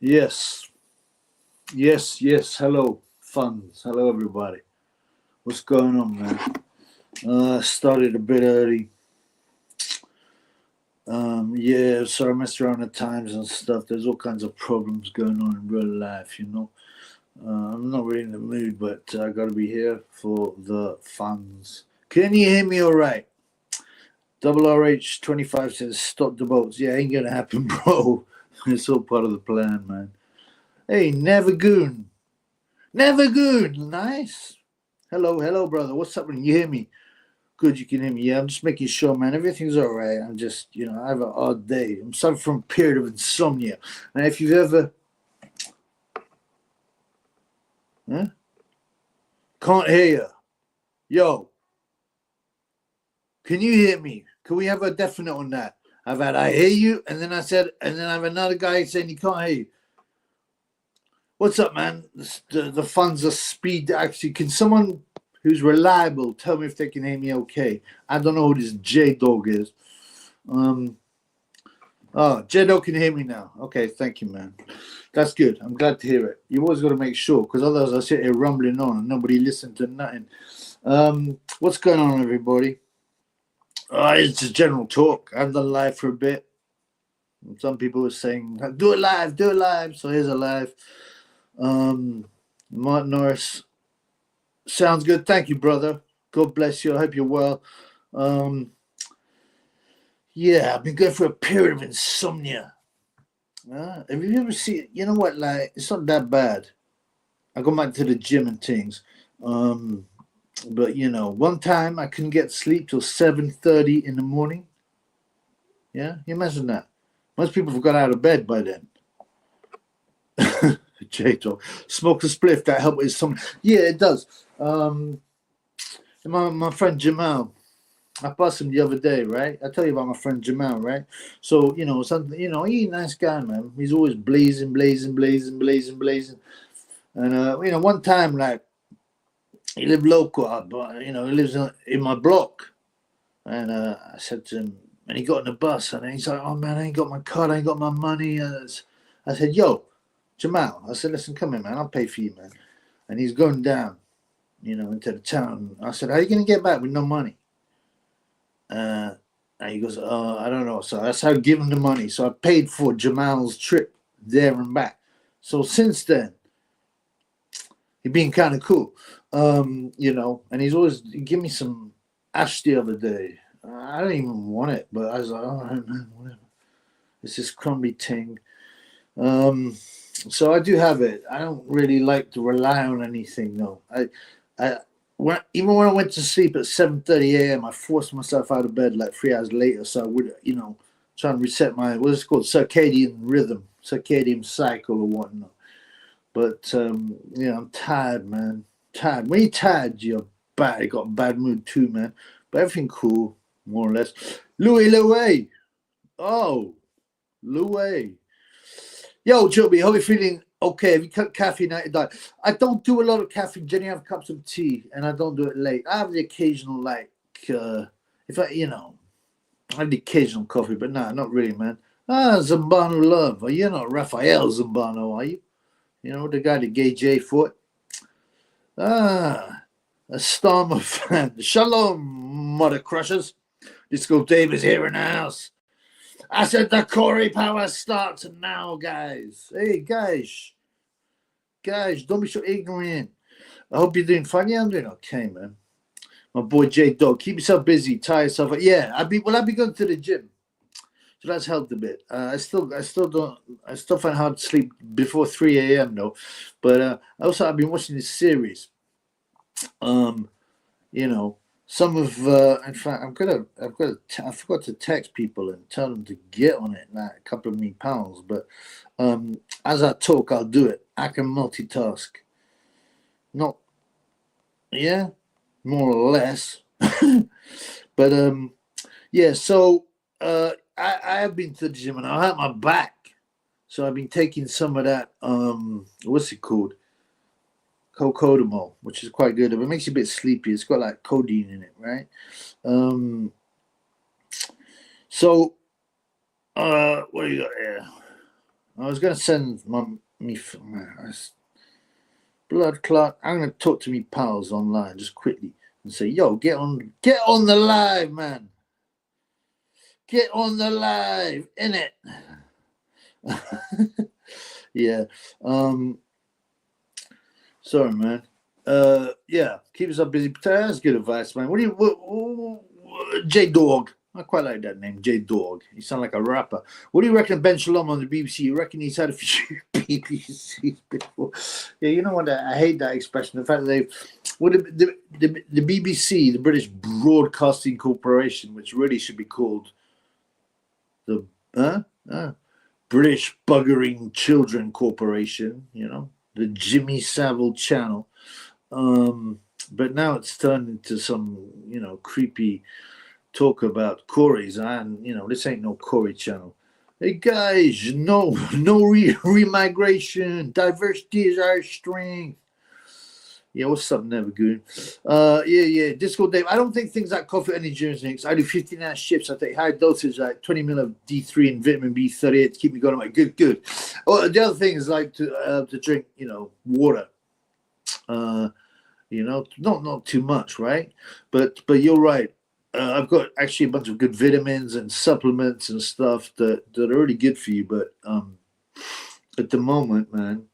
Yes, yes. Hello, funds. Hello, everybody. What's going on, man? Started a bit early. Yeah, so I messed around at times and stuff. There's all kinds of problems going on in real life. I'm not really in the mood, but I got to be here for the funds. Can you hear me all right? Double RH25 says stop the boats. Yeah, ain't gonna happen, bro. It's all part of the plan, man. Hey, Nevergoon. Nevergoon. Nice. Hello, brother. What's up? Can you hear me? Good, you can hear me. Yeah, I'm just making sure, man. Everything's all right. I'm just, I have an odd day. I'm suffering from a period of insomnia. And if you've ever, huh? Can't hear you. Yo, can you hear me? Can we have a definite on that? I've had, I hear you, and then I said, and then I have another guy saying he can't hear you. What's up, man? The funds are speed. Actually, can someone who's reliable tell me if they can hear me okay? I don't know who this J Dog is. Oh, J-Dog can hear me now. Okay, thank you, man. That's good. I'm glad to hear it. You always got to make sure, because otherwise I sit here rumbling on and nobody listens to nothing. What's going on, everybody? It's just general talk. I've done live for a bit. Some people were saying, do it live, do it live. So here's a live. Martin Norris. Sounds good. Thank you, brother. God bless you. I hope you're well. Yeah, I've been going through a period of insomnia. Have you ever seen? You know what? Like, it's not that bad. I go back to the gym and things. But one time I couldn't get sleep till 7:30 in the morning. Yeah, you imagine that. Most people have got out of bed by then. J-Talk. Smoke a spliff, that help with some. Yeah, it does. My friend Jamal, I passed him the other day, right? I tell you about my friend Jamal, right? So, something, he's a nice guy, man. He's always blazing. And, one time, like, he lived local, but, he lives in my block. And I said to him, and he got on the bus, and he's like, oh, man, I ain't got my card, I ain't got my money. And I said, yo, Jamal, I said, listen, come here, man, I'll pay for you, man. And he's going down, into the town. I said, how are you going to get back with no money? And he goes, I don't know. So that's how I give him the money. So I paid for Jamal's trip there and back. So since then, he's been kind of cool, and he's always give me some ash the other day. I don't even want it, but I was like, all right, man, whatever. It's this crumbly thing. So I do have it. I don't really like to rely on anything, though. Even when I went to sleep at 7:30 a.m., I forced myself out of bed like 3 hours later. So I would, try and reset my, what's it called, circadian rhythm, circadian cycle or whatnot. But, I'm tired, man. Tired. When you're tired, you're bad. You got a bad mood too, man. But everything cool, more or less. Louis. Oh, Louis. Yo, Joby, how are you feeling? Okay, have you cut caffeine out your diet? I don't do a lot of caffeine. Jenny, I have cups of tea, and I don't do it late. I have the occasional, if I have the occasional coffee, but nah, not really, man. Zambano love. You're not Raphael Zambano, are you? The guy that gay J fought. A Starmer fan. Shalom, mother crushers. Disco Dave is here in the house. I said the Corey Power starts now, guys. Hey, guys. Guys, don't be so ignorant. I hope you're doing fine. Yeah, I'm doing okay, man. My boy J Dog, keep yourself busy, tie yourself up. Yeah, I'll be going to the gym. So that's helped a bit. I still find it hard to sleep before 3 a.m. though. But also I've been watching this series. Some of in fact I forgot to text people and tell them to get on it, like a couple of me pounds. But as I talk, I'll do it. I can multitask. Not, yeah, more or less. But yeah. So I have been to the gym and I hurt my back, so I've been taking some of that. What's it called? Cocodamol, which is quite good. It makes you a bit sleepy. It's got like codeine in it, right? So what do you got here? I was going to send me blood clot. I'm going to talk to me pals online just quickly and say, yo, get on the live, man. Get on the live, innit? Yeah. Sorry, man. Yeah, keep yourself busy. That's good advice, man. J Dog? I quite like that name, J Dog. You sound like a rapper. What do you reckon of Ben Shalom on the BBC? You reckon he's had a few BBCs before? Yeah, you know what? I hate that expression. The fact that the BBC, the British Broadcasting Corporation, which really should be called the British Buggering Children Corporation, the Jimmy Savile Channel. But now it's turned into some, creepy talk about Corys, and this ain't no Corey channel. Hey guys, no remigration. Diversity is our strength. Yeah, what's up, Never Good? Yeah. Disco Dave. I don't think things like coffee, energy drinks. I do 15-hour shifts. I take high dosage, like 20 ml of D3 and vitamin B38 to keep me going. I'm like, good. Oh, the other thing is like to drink, water. Not too much, right? But you're right. I've got actually a bunch of good vitamins and supplements and stuff that are really good for you. But at the moment, man,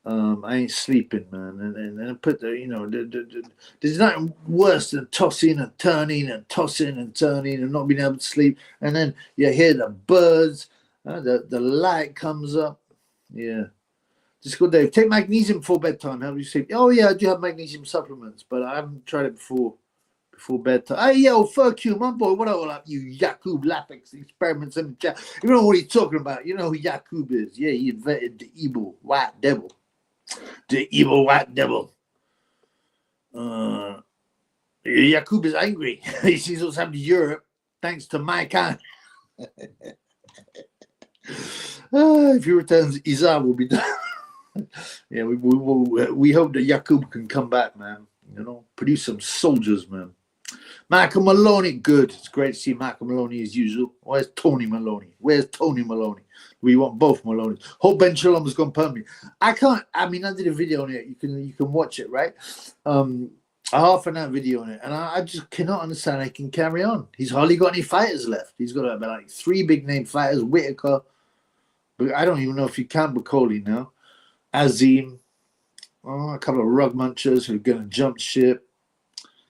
I ain't sleeping, man. And I put there's nothing worse than tossing and turning and tossing and turning and not being able to sleep. And then you hear the birds, the light comes up. Yeah. Just go, Dave. Take magnesium before bedtime. How do you sleep? Oh, yeah, I do have magnesium supplements, but I haven't tried it before bedtime. Hey, yo, fuck you, my boy. What up, you Yakub Lapix experiments in the chat? You know what he's talking about. You know who Yakub is. Yeah, he invented the evil white devil. The evil white devil. Yakub is angry. He sees what's happened to Europe thanks to my kind. If he returns, Izar will be done. Yeah, we hope that Yakub can come back, man. Produce some soldiers, man. Michael Maloney, good. It's great to see Michael Maloney as usual. Where's Tony Maloney? We want both Maloney. Hope Ben Shalom has gone permanently. I did a video on it. You can watch it, right? A half an hour video on it, and I just cannot understand how he can carry on. He's hardly got any fighters left. He's got like 3 big name fighters, Whitaker, but I don't even know if you count Bacoli now. Azim, a couple of rug munchers who are going to jump ship.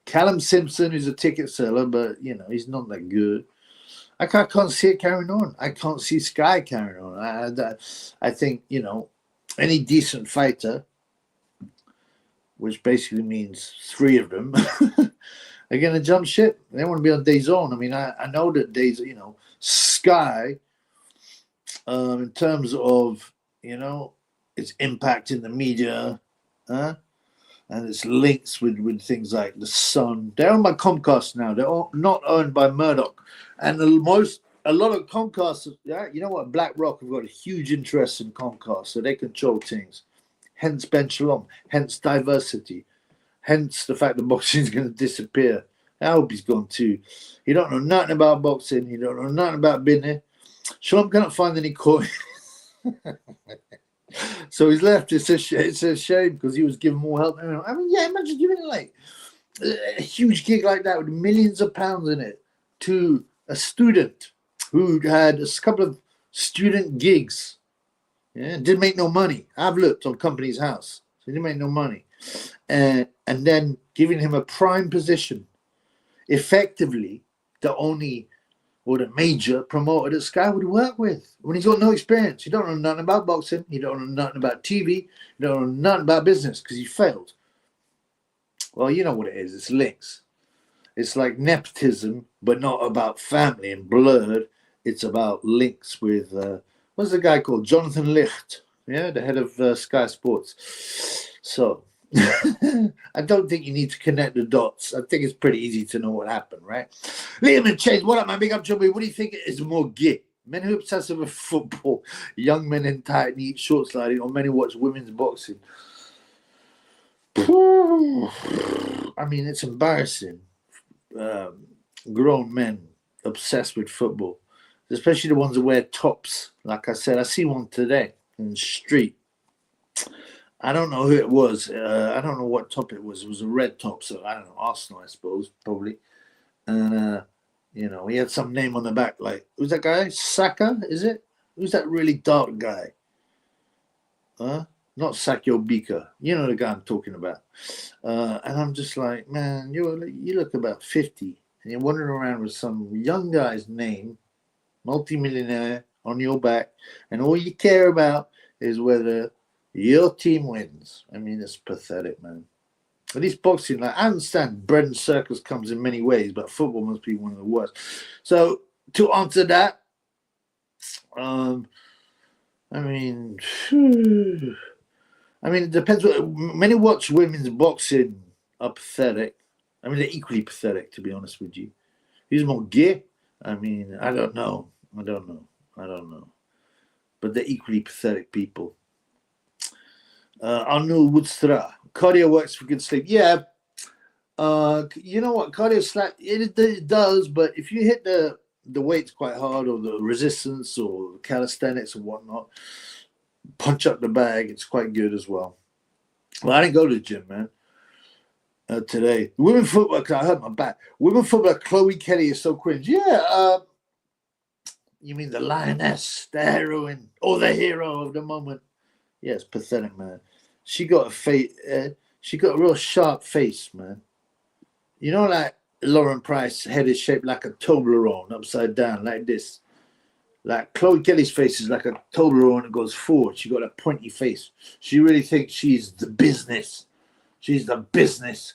Callum Simpson, who's a ticket seller, but, he's not that good. I can't see it carrying on. I can't see Sky carrying on. I think, any decent fighter, which basically means 3 of them, are going to jump ship. They want to be on DAZN. I mean, I know that DAZN, Sky, in terms of, its impact in the media, and its links with things like the Sun. They're owned by Comcast now. They're not owned by Murdoch. And a lot of Comcast, you know what? BlackRock have got a huge interest in Comcast, so they control things. Hence Ben Shalom, hence diversity, hence the fact that boxing is going to disappear. I hope he's gone too. He don't know nothing about boxing. He don't know nothing about business. Shalom cannot find any coin. So he's left. It's a shame because he was given more help. I mean, yeah, imagine giving like a huge gig like that with millions of pounds in it to a student who had a couple of student gigs. Yeah, didn't make no money. I've looked on Company's House. So he didn't make no money. And then giving him a prime position, effectively the only or the major promoter that Sky would work with when he's got no experience. He don't know nothing about boxing. He don't know nothing about TV. He don't know nothing about business because he failed. Well, you know what it is. It's links. It's like nepotism, but not about family and blood. It's about links with, what's the guy called? Jonathan Licht. Yeah, the head of Sky Sports. So I don't think you need to connect the dots. I think it's pretty easy to know what happened, right? Liam and Chase, what up, man? Big up, Joey. What do you think is more gay? Men who are obsessed with football, young men in tight and eat short sliding, or men who watch women's boxing? I mean, it's embarrassing. Grown men obsessed with football. especially the ones that wear tops. Like I said, I see one today in the street. I don't know who it was. I don't know what top it was. It was a red top, so I don't know, Arsenal, I suppose, probably. And you know, he had some name on the back. Like, who's that guy? Saka, is it? Who's that really dark guy? Not Sakio Bika. You know the guy I'm talking about. And I'm just like, man, you look about 50, and you're wandering around with some young guy's name, multimillionaire, on your back, and all you care about is whether your team wins. I mean, it's pathetic, man. At least boxing, like, I understand bread and circus comes in many ways, but football must be one of the worst. So to answer that, I mean, it depends. Many watch women's boxing are pathetic. I mean, they're equally pathetic, to be honest with you. Who's more gay? I mean, I don't know. But they're equally pathetic people. Arnold Woodstra. Cardio works for good sleep. Yeah. You know what? Cardio slack, it does, but if you hit the weights quite hard, or the resistance, or calisthenics and whatnot, punch up the bag, it's quite good as well. Well, I didn't go to the gym, man, today. Women football, because I hurt my back. Women football, Chloe Kelly is so cringe. Yeah. You mean the lioness, the heroine, or the hero of the moment? Yeah, it's pathetic, man. She got a face. She got a real sharp face, man. You know, like Lauren Price's head is shaped like a Toblerone, upside down, like this. Like Chloe Kelly's face is like a Toblerone that goes forward. She got a pointy face. She really thinks she's the business. She's the business.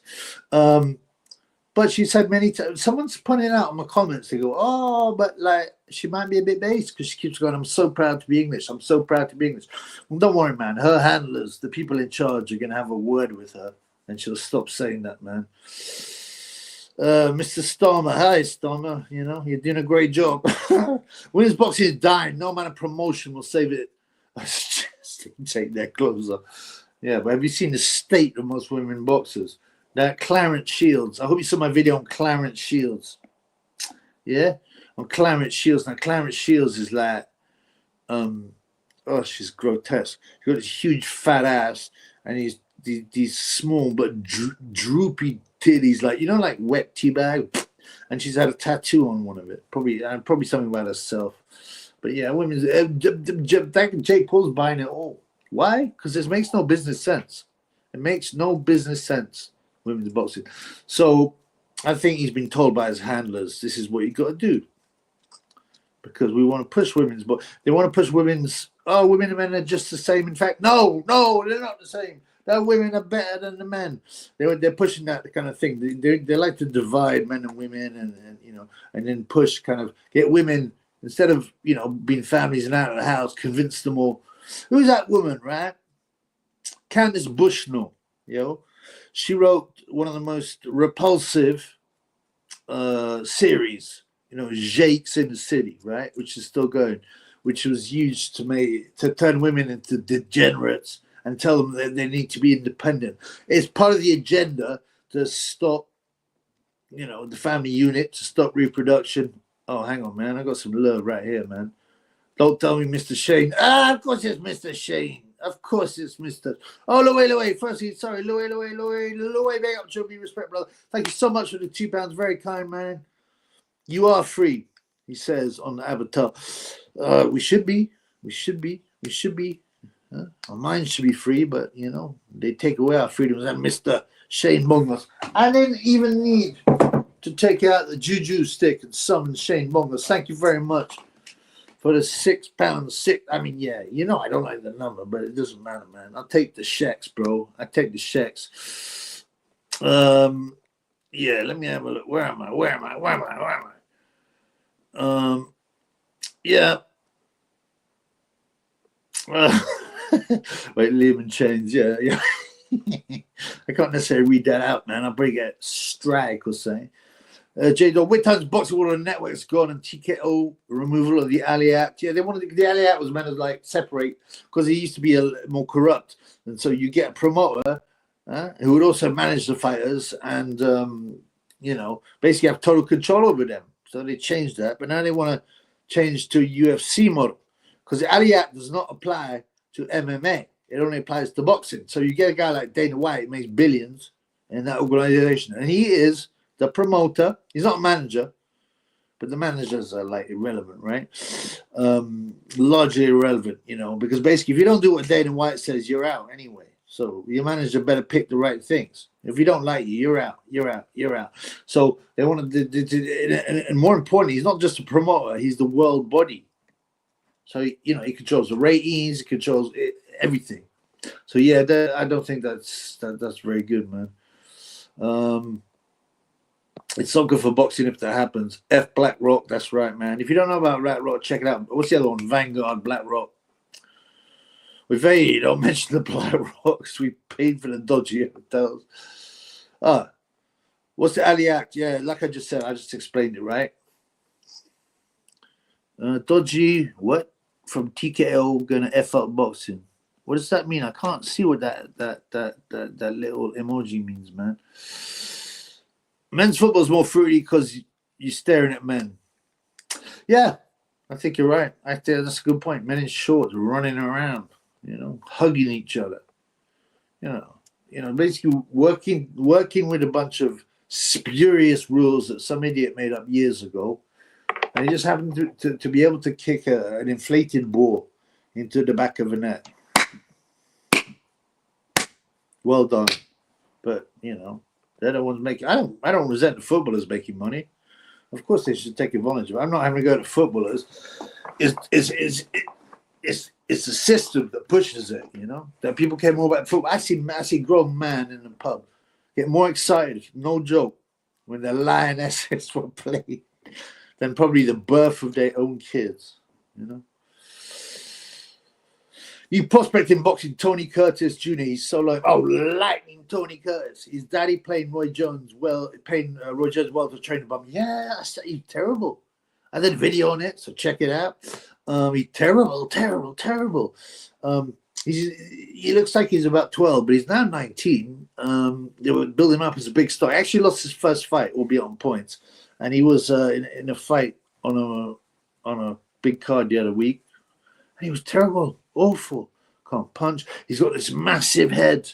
But she said many times, someone's pointing out in my comments, they go, oh, but like, she might be a bit base, because she keeps going, I'm so proud to be English. I'm so proud to be English. Well, don't worry, man. Her handlers, the people in charge, are going to have a word with her, and she'll stop saying that, man. Mr. Starmer, hi, Starmer. You know, you're doing a great job. Women's boxing is dying. No amount of promotion will save it. Take their clothes off. Yeah, but have you seen the state of most women boxers? That Clarence Shields. I hope you saw my video on Clarence Shields. Yeah? On Clarence Shields. Now, Clarence Shields is like, she's grotesque. She's got this huge fat ass, and he's these small but droopy titties, like, you know, like wet tea bag. And she's had a tattoo on one of it. Probably something about herself. But yeah, women's Jake Paul's buying it all. Why? Because it makes no business sense. It makes no business sense. Women's boxing. So I think he's been told by his handlers, this is what you got to do, because we want to push women's, but they want to push women's. Oh, women and men are just the same. In fact, no, they're not the same. The women are better than the men. They're pushing that kind of thing. They like to divide men and women, and you know, and then push, kind of get women, instead of, you know, being families and out of the house, convince them all. Who's that woman, right? Candice Bushnell, you know. She wrote one of the most repulsive series, you know, Jake's in the City, right? Which is still going, which was used to turn women into degenerates and tell them that they need to be independent. It's part of the agenda to stop, you know, the family unit, to stop reproduction. Oh, hang on, man. I got some love right here, man. Don't tell me Mr. Shane. Of course it's Mr. Shane. Of course it's Mr. Oh, Louis. Firstly, sorry, Louis, big up to be respect, brother. Thank you so much for the £2. Very kind, man. You are free, he says on the avatar. We should be. Our minds should be free, but, you know, they take away our freedoms. And Mr. Shane Bongos. I didn't even need to take out the juju stick and summon Shane Bongos. Thank you very much for the £6. I mean, yeah, you know, I don't like the number, but it doesn't matter, man. I'll take the sheks, bro. I take the sheks. Yeah, let me have a look. Where am I? Yeah. Wait, Liam and Chains. Yeah. I can't necessarily read that out, man. I'll probably get strike or something. J-Dog, which times boxing world networks gone and TKO removal of the Ali Act? Yeah, they wanted the Ali Act was meant to like separate, because it used to be more corrupt, and so you get a promoter who would also manage the fighters and you know, basically have total control over them. So they changed that, but now they want to changed to UFC model, because the Ali Act does not apply to MMA. It only applies to boxing. So you get a guy like Dana White who makes billions in that organization, and he is the promoter. He's not a manager, but the managers are like irrelevant, right? Largely irrelevant, you know, because basically if you don't do what Dana White says, you're out anyway. So your manager better pick the right things. If you don't like you, you're out, you're out, you're out. So they want to, and more importantly, he's not just a promoter, he's the world body. So, you know, he controls the ratings, he controls everything. So yeah, I don't think that's very good, man. It's so good for boxing if that happens. F BlackRock, that's right, man. If you don't know about BlackRock, check it out. What's the other one? Vanguard, BlackRock. Don't mention the BlackRocks. We paid for the dodgy hotels. What's the Ali Act? Yeah, like I just said, I just explained it, right? Dodgy, what? From TKO gonna F up boxing. What does that mean? I can't see what that little emoji means, man. Men's football is more fruity because you're staring at men. Yeah, I think you're right. I think that's a good point. Men in shorts running around, you know, hugging each other. You know, basically working with a bunch of spurious rules that some idiot made up years ago. And he just happened to be able to kick an inflated ball into the back of a net. Well done. But, you know, they're the ones making. I don't resent the footballers making money. Of course, they should take advantage of it. I'm not having to go to footballers. It's the system that pushes it, you know, that people care more about football. I see grown man in the pub get more excited, no joke, when the Lionesses were playing than probably the birth of their own kids, you know. You prospect in boxing, Tony Curtis Jr. He's so like, lightning Tony Curtis. His daddy paying Roy Jones well to train him. Yeah, he's terrible. I did a video on it, so check it out. He's terrible. He looks like he's about 12, but he's now 19. They were building him up as a big star. He actually lost his first fight, albeit on points. And he was in a fight on a big card the other week. And he was terrible, awful, can't punch. He's got this massive head,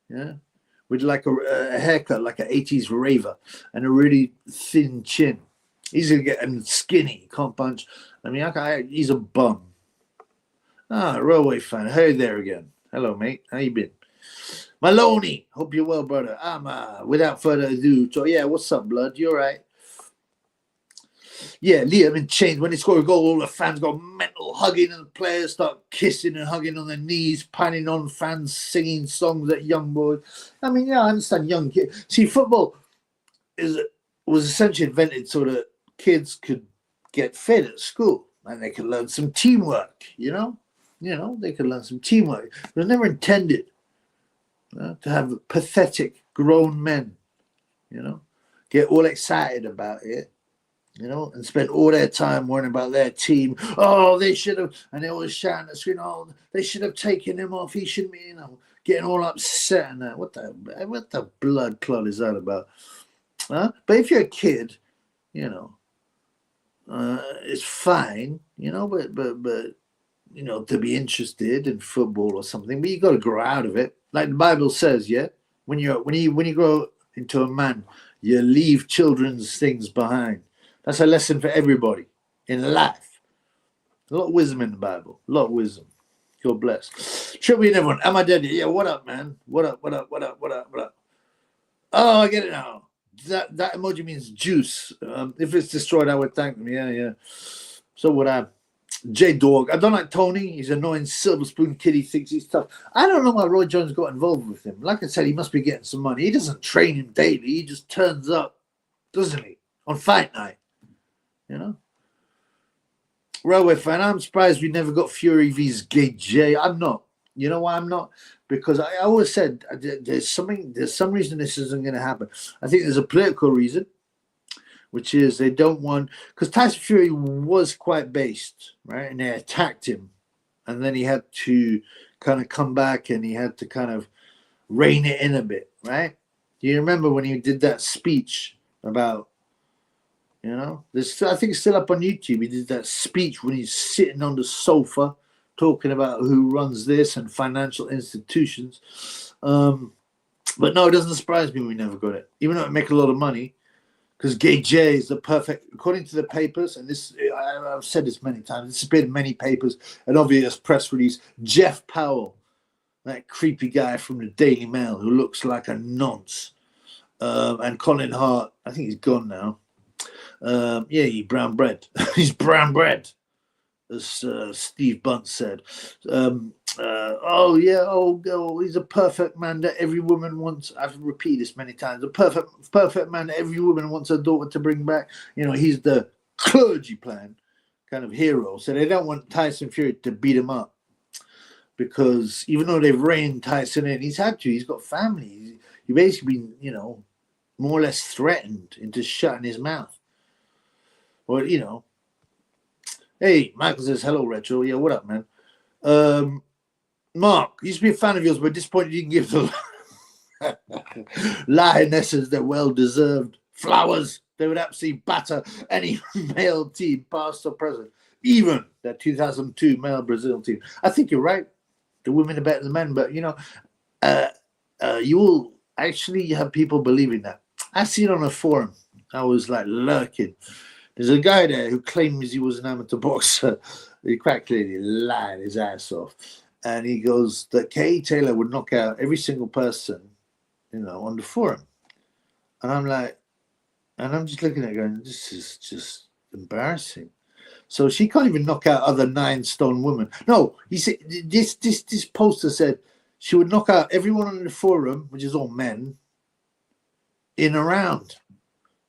yeah, with like a haircut like an 80s raver and a really thin chin. He's going to get skinny, can't punch. I mean, he's a bum. Railway fan. Hey there again. Hello, mate. How you been? Maloney. Hope you're well, brother. Without further ado. So, yeah, what's up, blood? You all right? Yeah, Liam in chains. When they score a goal, all the fans go mental, hugging, and the players start kissing and hugging on their knees, panning on fans, singing songs at young boys. I mean, yeah, I understand young kids. See, football was essentially invented so that kids could get fed at school and they could learn some teamwork, you know, they could learn some teamwork. It was never intended to have pathetic grown men, you know, get all excited about it, you know, and spend all their time worrying about their team. Oh, they should have, and they always shouting at the screen, oh, they should have taken him off. He shouldn't be, you know, getting all upset and that. What the blood clot is that about? But if you're a kid, you know, it's fine, you know, but you know, to be interested in football or something, but you got to grow out of it, like the Bible says. Yeah, when you grow into a man, you leave children's things behind. That's a lesson for everybody in life. A lot of wisdom in the Bible. A lot of wisdom. God bless. Triple in everyone. Am I dead yet? Yeah. What up, man? What up? Oh, I get it now. That emoji means juice. If it's destroyed, I would thank them. Yeah. So would I. J-Dog. I don't like Tony. He's an annoying silver spoon kid. He thinks he's tough. I don't know why Roy Jones got involved with him. Like I said, he must be getting some money. He doesn't train him daily. He just turns up, doesn't he? On fight night. You know? Railway fan, I'm surprised we never got Fury vs Gay J. I'm not. You know why I'm not? Because I always said there's some reason this isn't going to happen. I think there's a political reason, which is they don't want, because Tyson Fury was quite based, right? And they attacked him. And then he had to kind of come back and he had to kind of rein it in a bit, right? Do you remember when he did that speech about You know, I think it's still up on YouTube. He did that speech when he's sitting on the sofa talking about who runs this and financial institutions. But no, it doesn't surprise me we never got it, even though it make a lot of money. Because Gay J is the perfect, according to the papers, and this I've said this many times. This has been in many papers, an obvious press release. Jeff Powell, that creepy guy from the Daily Mail who looks like a nonce, and Colin Hart. I think he's gone now. Yeah, he brown bread. He's brown bread, as Steve Bunt said. Oh yeah, he's a perfect man that every woman wants. I've repeated this many times. A perfect man that every woman wants her daughter to bring back. You know, he's the clergy plan kind of hero. So they don't want Tyson Fury to beat him up, because even though they've reined Tyson in, he's had to. He's got family. He's basically been, you know, more or less threatened into shutting his mouth. Well, you know. Hey, Michael says, hello, Retro. Yeah, what up, man? Mark, used to be a fan of yours, but disappointed you can give the Lionesses their well-deserved flowers. They would absolutely batter any male team, past or present, even that 2002 male Brazil team. I think you're right. The women are better than the men, but, you know, you will actually have people believing that. I see it on a forum. I was like lurking. There's a guy there who claims he was an amateur boxer. He quite clearly lied his ass off. And he goes that Katie Taylor would knock out every single person, you know, on the forum. And I'm like, and I'm just looking at it going, this is just embarrassing. So she can't even knock out other 9-stone women. No, he said this poster said she would knock out everyone on the forum, which is all men, in a round.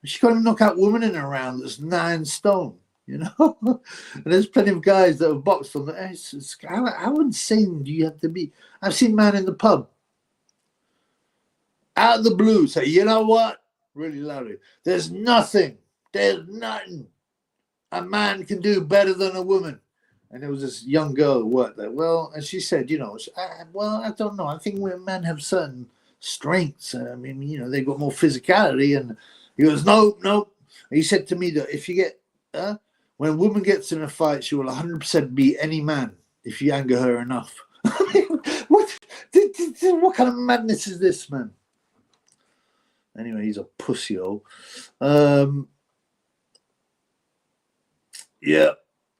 She can't even knock out women in a round that's 9 stone, you know? And there's plenty of guys that have boxed on the. How insane do you have to be? I've seen man in the pub, out of the blue, say, you know what? Really loudly. There's nothing a man can do better than a woman. And there was this young girl who worked there. Well, and she said, you know, I don't know. I think men have certain strengths. I mean, you know, they've got more physicality. And he goes, no. He said to me that if you get, when a woman gets in a fight, she will 100% beat any man if you anger her enough. What kind of madness is this, man? Anyway, he's a pussy-hole. Yeah.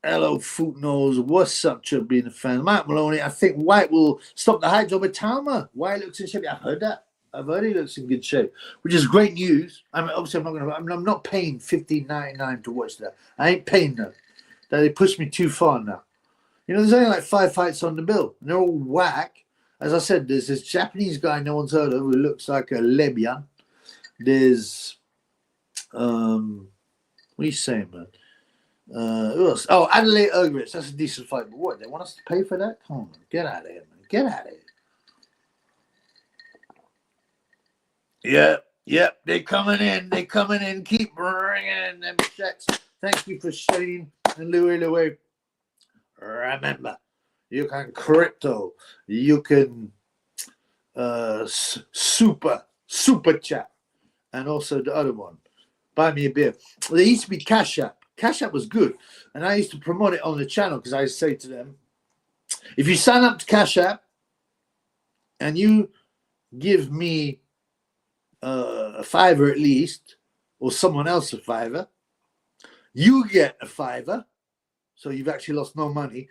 Hello, Footnose. What's up, Chubb, being a fan? Mike Maloney, I think White will stop the high job with Talma. White looks in shape. I've heard that. I've heard he looks in good shape, which is great news. I mean, obviously, I'm not paying $15.99 to watch that. I ain't paying that. They pushed me too far now. You know, there's only like 5 fights on the bill, and they're all whack. As I said, there's this Japanese guy no one's heard of who looks like a Lebian. There's, what are you saying, man? Who else? Oh, Adelaide Ergovitz. That's a decent fight. But what? They want us to pay for that? Come on, man. Get out of here, man. Get out of here. Yeah. They're coming in. Keep bringing them checks. Thank you for sharing. And Louis. Remember, you can crypto. You can super chat. And also the other one. Buy me a beer. Well, there used to be Cash App. Cash App was good. And I used to promote it on the channel because I say to them, if you sign up to Cash App and you give me a $5 at least, or someone else a $5, you get a $5. So you've actually lost no money.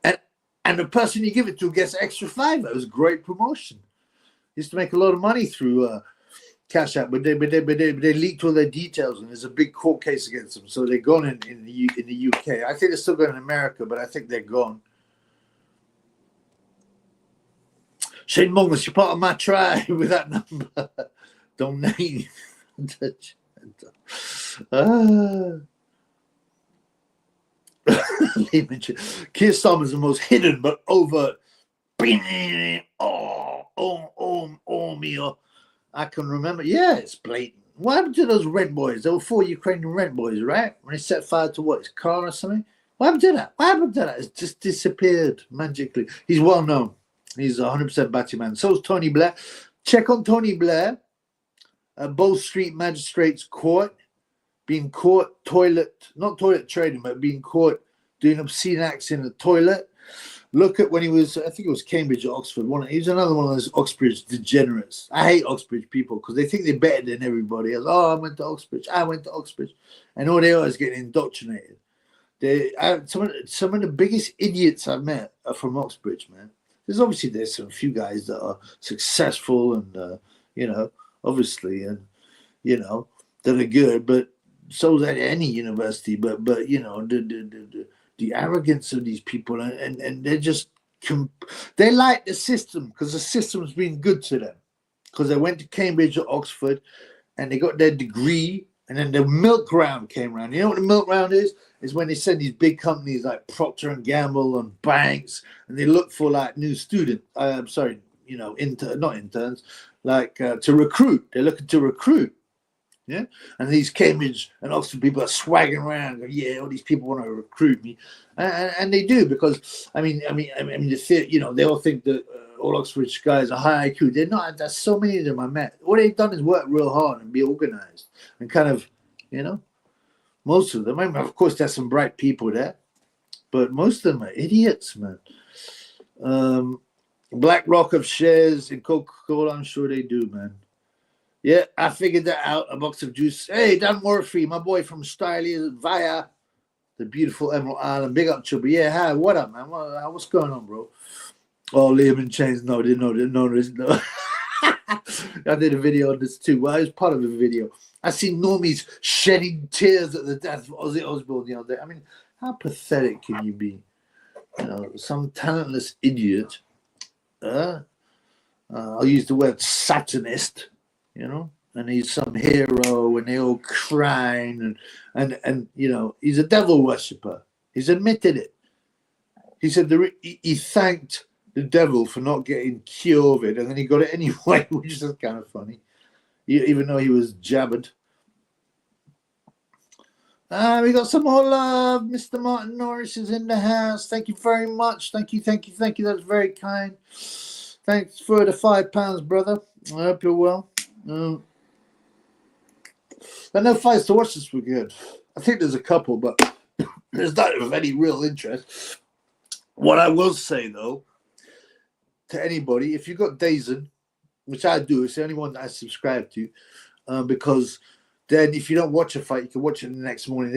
And the person you give it to gets extra $5. It was a great promotion. Used to make a lot of money through Cash App, but they leaked all their details, and there's a big court case against them. So they're gone in the UK. I think they're still going in America, but I think they're gone. Shane Mongus, you're part of my tribe with that number. Donate. Keir Starmer's the most hidden but overt. I can remember. Yeah, it's blatant. What happened to those rent boys? There were 4 Ukrainian rent boys, right? When they set fire to what? His car or something? What happened to that? It's just disappeared magically. He's well known. He's 100% Batty man. So is Tony Blair. Check on Tony Blair. Bow Street Magistrates Court. being caught not toilet trading, but being caught doing obscene acts in the toilet. Look at when he was, I think it was Cambridge or Oxford. He was another one of those Oxbridge degenerates. I hate Oxbridge people because they think they're better than everybody else. Oh, I went to Oxbridge. And all they are is getting indoctrinated. Some of the biggest idiots I've met are from Oxbridge, man. There's some few guys that are successful and, obviously, and, that are good, but so's at any university. But the arrogance of these people, and they're just, they like the system because the system's been good to them. Because they went to Cambridge or Oxford and they got their degree, and then the milk round came around. You know what the milk round is? Is when they send these big companies like Procter and Gamble and banks, and they look for like new students. Not interns, to recruit. They're looking to recruit. Yeah, and these Cambridge and Oxford people are swagging around. All these people want to recruit me, and they do because they all think that all Oxford guys are high IQ. They're not. There's so many of them I met. All they've done is work real hard and be organized and kind of, most of them. I mean, of course, there's some bright people there, but most of them are idiots, man. BlackRock of shares in Coca-Cola, I'm sure they do, man. Yeah, I figured that out. A box of juice. Hey, Dan Murphy, my boy from Stylia via the beautiful Emerald Island. Big up, Chubby. Yeah, hi. What up, man? What's going on, bro? Oh, Liam and Chains. No. I did a video on this too. Well, I was part of the video. I see normies shedding tears at the death of Ozzy Osbourne the other day. I mean, how pathetic can you be? Some talentless idiot. I'll use the word satanist. And he's some hero, and they all crying, and he's a devil worshipper. He's admitted it. He said he thanked the devil for not getting COVID, and then he got it anyway, which is kind of funny, even though he was jabbered. We got some more love. Mr. Martin Norris is in the house. Thank you very much. Thank you. That's very kind. Thanks for the £5, brother. I hope you're well. I know fights to watch this weekend. I think there's a couple, but there's not of any real interest. What I will say, though, to anybody, if you've got DAZN, which I do, it's the only one that I subscribe to, because then if you don't watch a fight, you can watch it the next morning.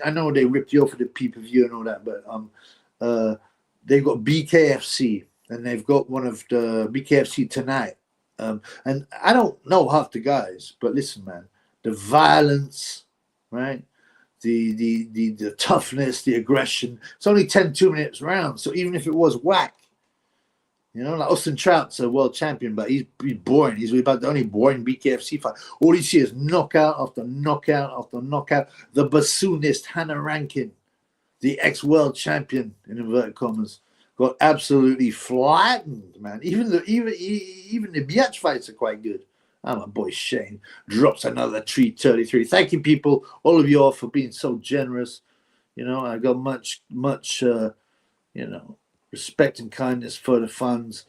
I know they ripped you off for the pay-per-view and all that, but they've got BKFC, and they've got one of the BKFC tonight. And I don't know half the guys, but listen, man, the violence, right? The toughness, the aggression. It's only 10 2-minute rounds. So even if it was whack, like Austin Trout's a world champion, but he's boring. He's about the only boring BKFC fight. All you see is knockout after knockout after knockout. The bassoonist Hannah Rankin, the ex-world champion in inverted commas, got absolutely flattened, man. Even the biatch fights are quite good. My boy Shane drops another 333. Thank you, people, all of you all, for being so generous. I got much respect and kindness for the funds.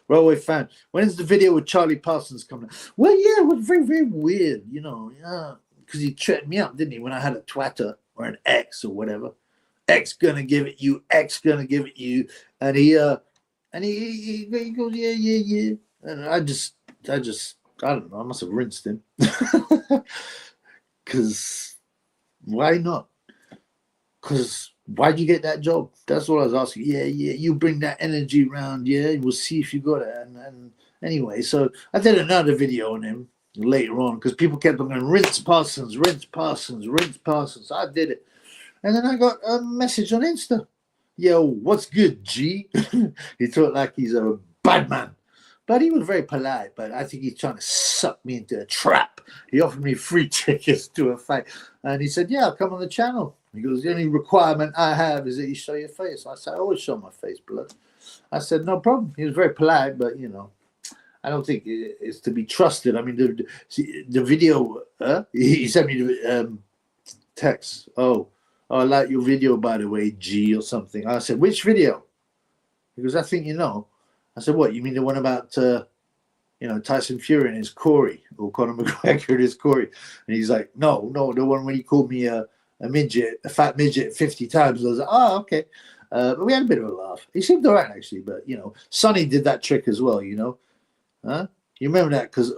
Railway fan, when's the video with Charlie Parsons coming? Well, yeah, it was very, very weird, because he tripped me up, didn't he? When I had a Twitter or an X or whatever. X gonna give it you, X gonna give it you, and he goes, yeah, and I don't know, I must have rinsed him, because why not? Because why'd you get that job? That's what I was asking. Yeah, you bring that energy around, yeah, we'll see if you got it. And anyway, so I did another video on him later on because people kept on going, rinse Parsons. So I did it. And then I got a message on Insta. Yo, what's good, G? He talked like he's a bad man. But he was very polite, but I think he's trying to suck me into a trap. He offered me free tickets to a fight. And he said, yeah, I'll come on the channel. He goes, the only requirement I have is that you show your face. I said, I always show my face, blood. I said, no problem. He was very polite, but, I don't think it's to be trusted. I mean, the video, he sent me the text. Oh, I like your video, by the way, G, or something. I said, which video? He goes, I think you know. I said, what? You mean the one about Tyson Fury and his Corey, or Conor McGregor and his Corey. And he's like, no, the one when he called me a midget, a fat midget 50 times. I was like, oh, okay. But we had a bit of a laugh. He seemed all right, actually. But, Sonny did that trick as well, Huh? You remember that? Because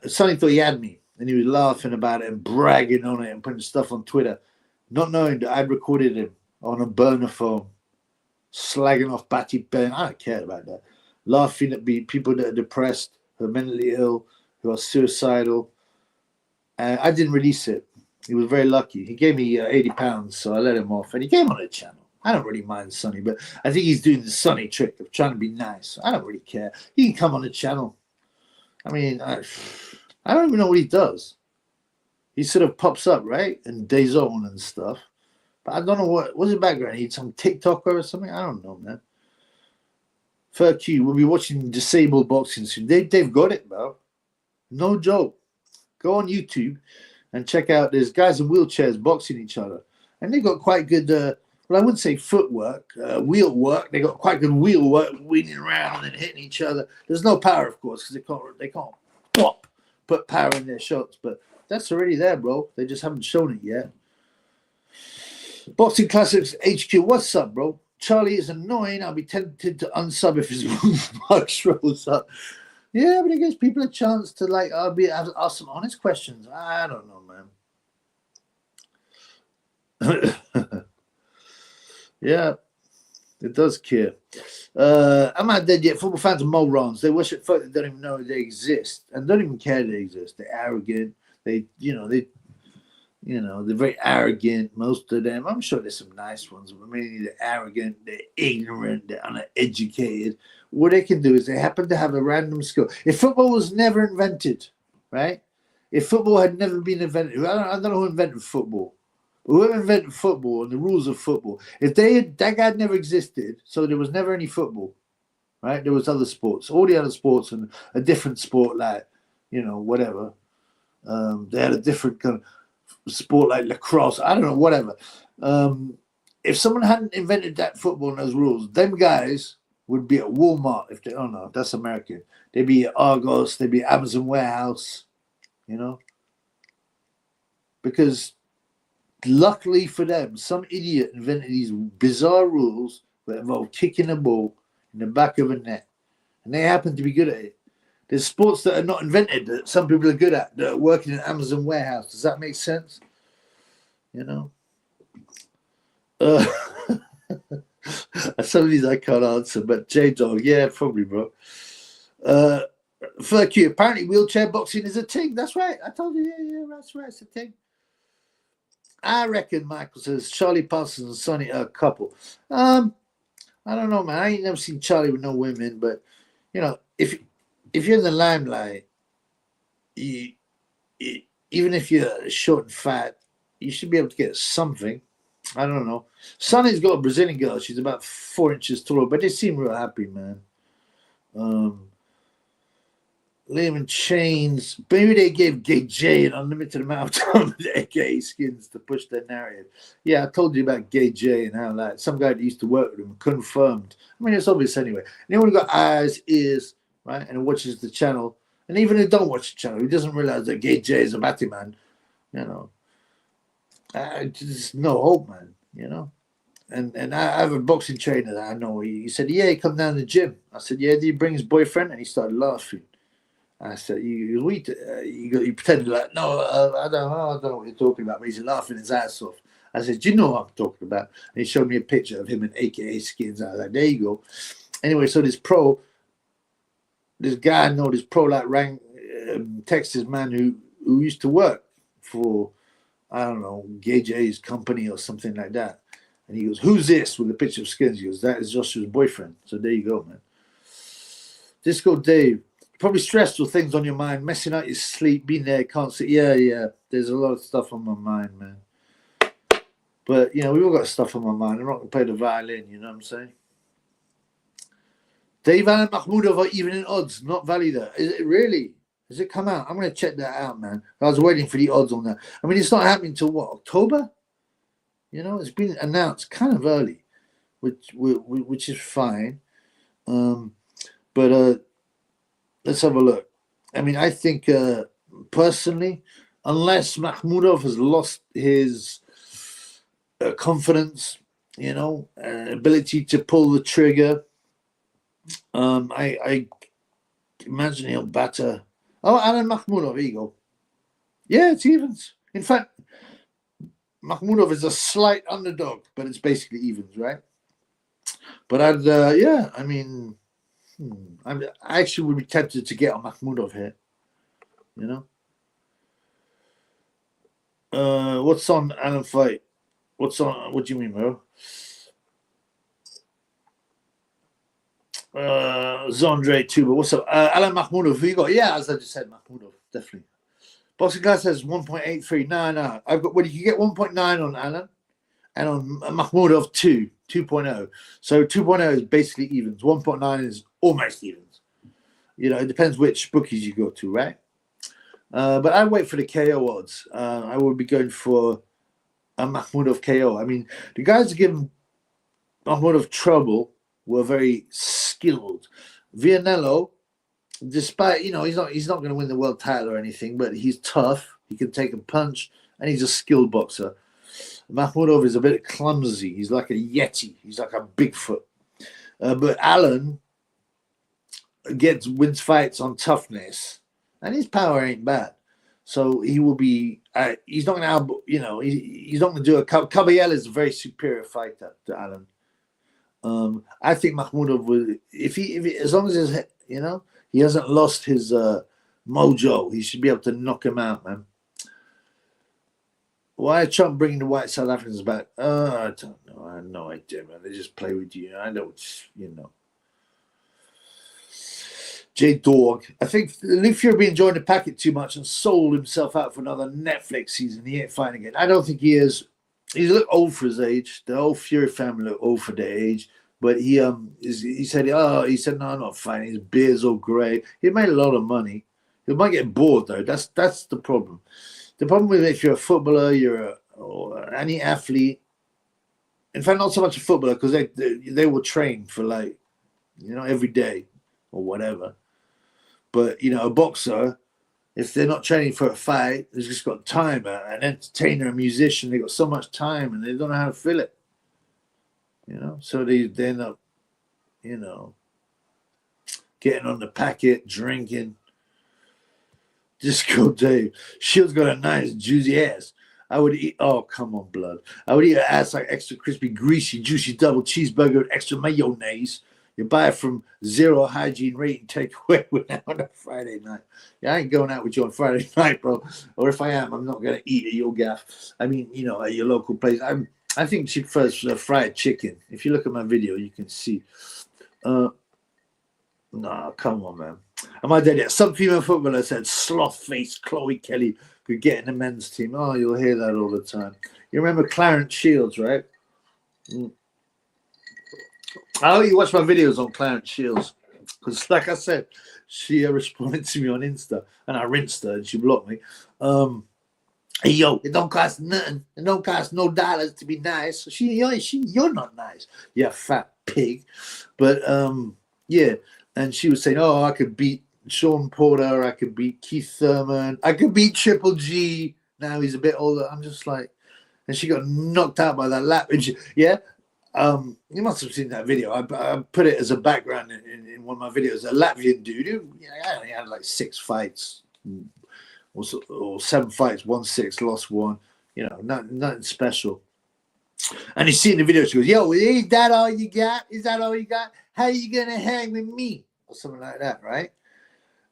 Sonny thought he had me, and he was laughing about it and bragging on it and putting stuff on Twitter, not knowing that I'd recorded him on a burner phone, slagging off Batty Ben. I don't care about that. Laughing at people that are depressed, who are mentally ill, who are suicidal. I didn't release it. He was very lucky. He gave me £80, so I let him off, and he came on the channel. I don't really mind Sonny, but I think he's doing the Sonny trick of trying to be nice. I don't really care. He can come on the channel. I mean, I don't even know what he does. He sort of pops up, right? And DAZN and stuff. But I don't know what's his background. He's some TikToker or something? I don't know, man. Fuck you. We'll be watching disabled boxing soon. They've got it, bro. No joke. Go on YouTube and check out. There's guys in wheelchairs boxing each other. And they got quite good, I wouldn't say footwork, wheel work. They got quite good wheel work, wheeling around and hitting each other. There's no power, of course, because they can't put power in their shots. But that's already there, bro. They just haven't shown it yet. Boxing Classics HQ, what's up, bro? Charlie is annoying. I'll be tempted to unsub if his mug rolls up. Yeah, but it gives people a chance to ask some honest questions. I don't know, man. Yeah, it does care. I'm not dead yet. Football fans are morons. They worship folk that don't even know they exist and don't even care they exist. They're arrogant. They're very arrogant, most of them. I'm sure there's some nice ones, but mainly they're arrogant, they're ignorant, they're uneducated. What they can do is they happen to have a random skill. If football was never invented, right? If football had never been invented, I don't know who invented football. Whoever invented football and the rules of football, if that guy never existed, so there was never any football, right? There was other sports, all the other sports, and a different sport like, whatever. They had a different kind of sport like lacrosse. I don't know, whatever. If someone hadn't invented that football and those rules, them guys would be at Walmart. Oh no, that's American. They'd be at Argos. They'd be at Amazon warehouse. Because luckily for them, some idiot invented these bizarre rules that involve kicking a ball in the back of a net, and they happen to be good at it. There's sports that are not invented that some people are good at, that are working in Amazon warehouse. Does that make sense? Some of these I can't answer, but J-Dog, yeah, probably, bro. Fuck you. Apparently wheelchair boxing is a thing. That's right. I told you, yeah, that's right. It's a thing. I reckon, Michael says, Charlie Parsons and Sonny are a couple. I don't know, man. I ain't never seen Charlie with no women, but, if you're in the limelight, even if you're short and fat, you should be able to get something. I don't know. Sonny's got a Brazilian girl. She's about 4 inches taller, but they seem real happy, man. Liam and Chains. Maybe they gave Gay J an unlimited amount of time with AKA skins to push their narrative. Yeah, I told you about Gay J and how some guy that used to work with him confirmed. I mean, it's obvious anyway. Anyone who got eyes, ears, right, and watches the channel, and even who don't watch the channel, who doesn't realize that Gay J is a batty man, there's no hope, man, And I have a boxing trainer that I know. He said, yeah, he come down to the gym. I said, yeah, did he bring his boyfriend? And he started laughing. I said, you pretended like, no, I don't know what you're talking about. But he's laughing his ass off. I said, do you know what I'm talking about? And he showed me a picture of him in AKA skins. I was like, there you go. Anyway, so this guy I know, this pro like rank Texas man who used to work for, I don't know, Gay J's company or something like that. And he goes, who's this? With a picture of skins. He goes, that is Joshua's boyfriend. So there you go, man. Disco Dave. Probably stressful things on your mind, messing out your sleep, being there, can't see. Yeah. There's a lot of stuff on my mind, man. But, we've all got stuff on my mind. I'm not going to play the violin, you know what I'm saying? Dave Allen Mahmoudov are even in odds, not Valida. Is it really? Has it come out? I'm going to check that out, man. I was waiting for the odds on that. I mean, it's not happening till what, October? It's been announced kind of early, which is fine. But let's have a look. I mean, I think personally, unless Makhmudov has lost his confidence, ability to pull the trigger, I imagine he'll batter. Oh, Alan Makhmudov, here you go. Yeah, it's evens. In fact, Makhmudov is a slight underdog, but it's basically evens, right? But I mean, I actually would be tempted to get on Makhmudov here. What's on Alan Fight? What's on? What do you mean, bro? Zondre too, but what's up? Alan Makhmudov, who you got? Yeah, as I just said, Makhmudov, definitely. Boxing Guy says 1.83. No. I've got, you get 1.9 on Alan and on Makhmudov 2.0. So 2.0 is basically evens. 1.9 is almost evens. It depends which bookies you go to, right? But I wait for the KO odds. I would be going for a Makhmudov KO. I mean, the guys who give Makhmudov trouble were very skilled. Vianello, despite he's not going to win the world title or anything, but he's tough. He can take a punch, and he's a skilled boxer. Makhmudov is a bit clumsy. He's like a yeti. He's like a Bigfoot. But Alan wins fights on toughness, and his power ain't bad. So he will be. He's not going to. He's not going to do a. Caballero is a very superior fighter to Alan. I think Makhmudov will, if he as long as he hasn't lost his mojo, he should be able to knock him out, man. Why are Trump bringing the white South Africans back? I don't know. I have no idea, man. They just play with you. I don't, J Dog. I think Luke Fury enjoying the packet too much and sold himself out for another Netflix season. He ain't fighting again. I don't think he is. He's look old for his age. The whole Fury family look old for their age. But he said, no, I'm not fighting. His beard's all grey. He made a lot of money. He might get bored though. That's the problem. The problem with if you're a footballer, or any athlete. In fact, not so much a footballer because they will train for every day or whatever. But a boxer, if they're not training for a fight, they've just got time. An entertainer, a musician, they've got so much time and they don't know how to fill it. So they end up, getting on the packet, drinking. Disco Dave. Shields got a nice juicy ass. I would eat, oh, come on, blood. I would eat an ass like extra crispy, greasy, juicy double cheeseburger with extra mayonnaise. You buy it from zero hygiene rating takeaway on a Friday night. Yeah, I ain't going out with you on Friday night, bro. Or if I am, I'm not going to eat at your gaff. I mean, at your local place. I think she prefers fried chicken. If you look at my video, you can see. Nah, come on, man. Am I dead yet? Some female footballer said sloth-faced Chloe Kelly could get in the men's team. Oh, you'll hear that all the time. You remember Clarence Shields, right? I hope you watch my videos on Clarence Shields. Because, like I said, she responded to me on Insta, and I rinsed her, and she blocked me. Hey, yo, it don't cost nothing. It don't cost no dollars to be nice. You're not nice. You fat pig. But, yeah. And she was saying, oh, I could beat Sean Porter. I could beat Keith Thurman. I could beat Triple G. Now he's a bit older. I'm just like, and she got knocked out by that lap. And you must have seen that video. I put it as a background in one of my videos. A Latvian dude who I only had like 6 fights or 7 fights, won 6, lost 1. Nothing special. And you see in the video, she goes, yo, is that all you got? Is that all you got? How are you going to hang with me? Or something like that, right?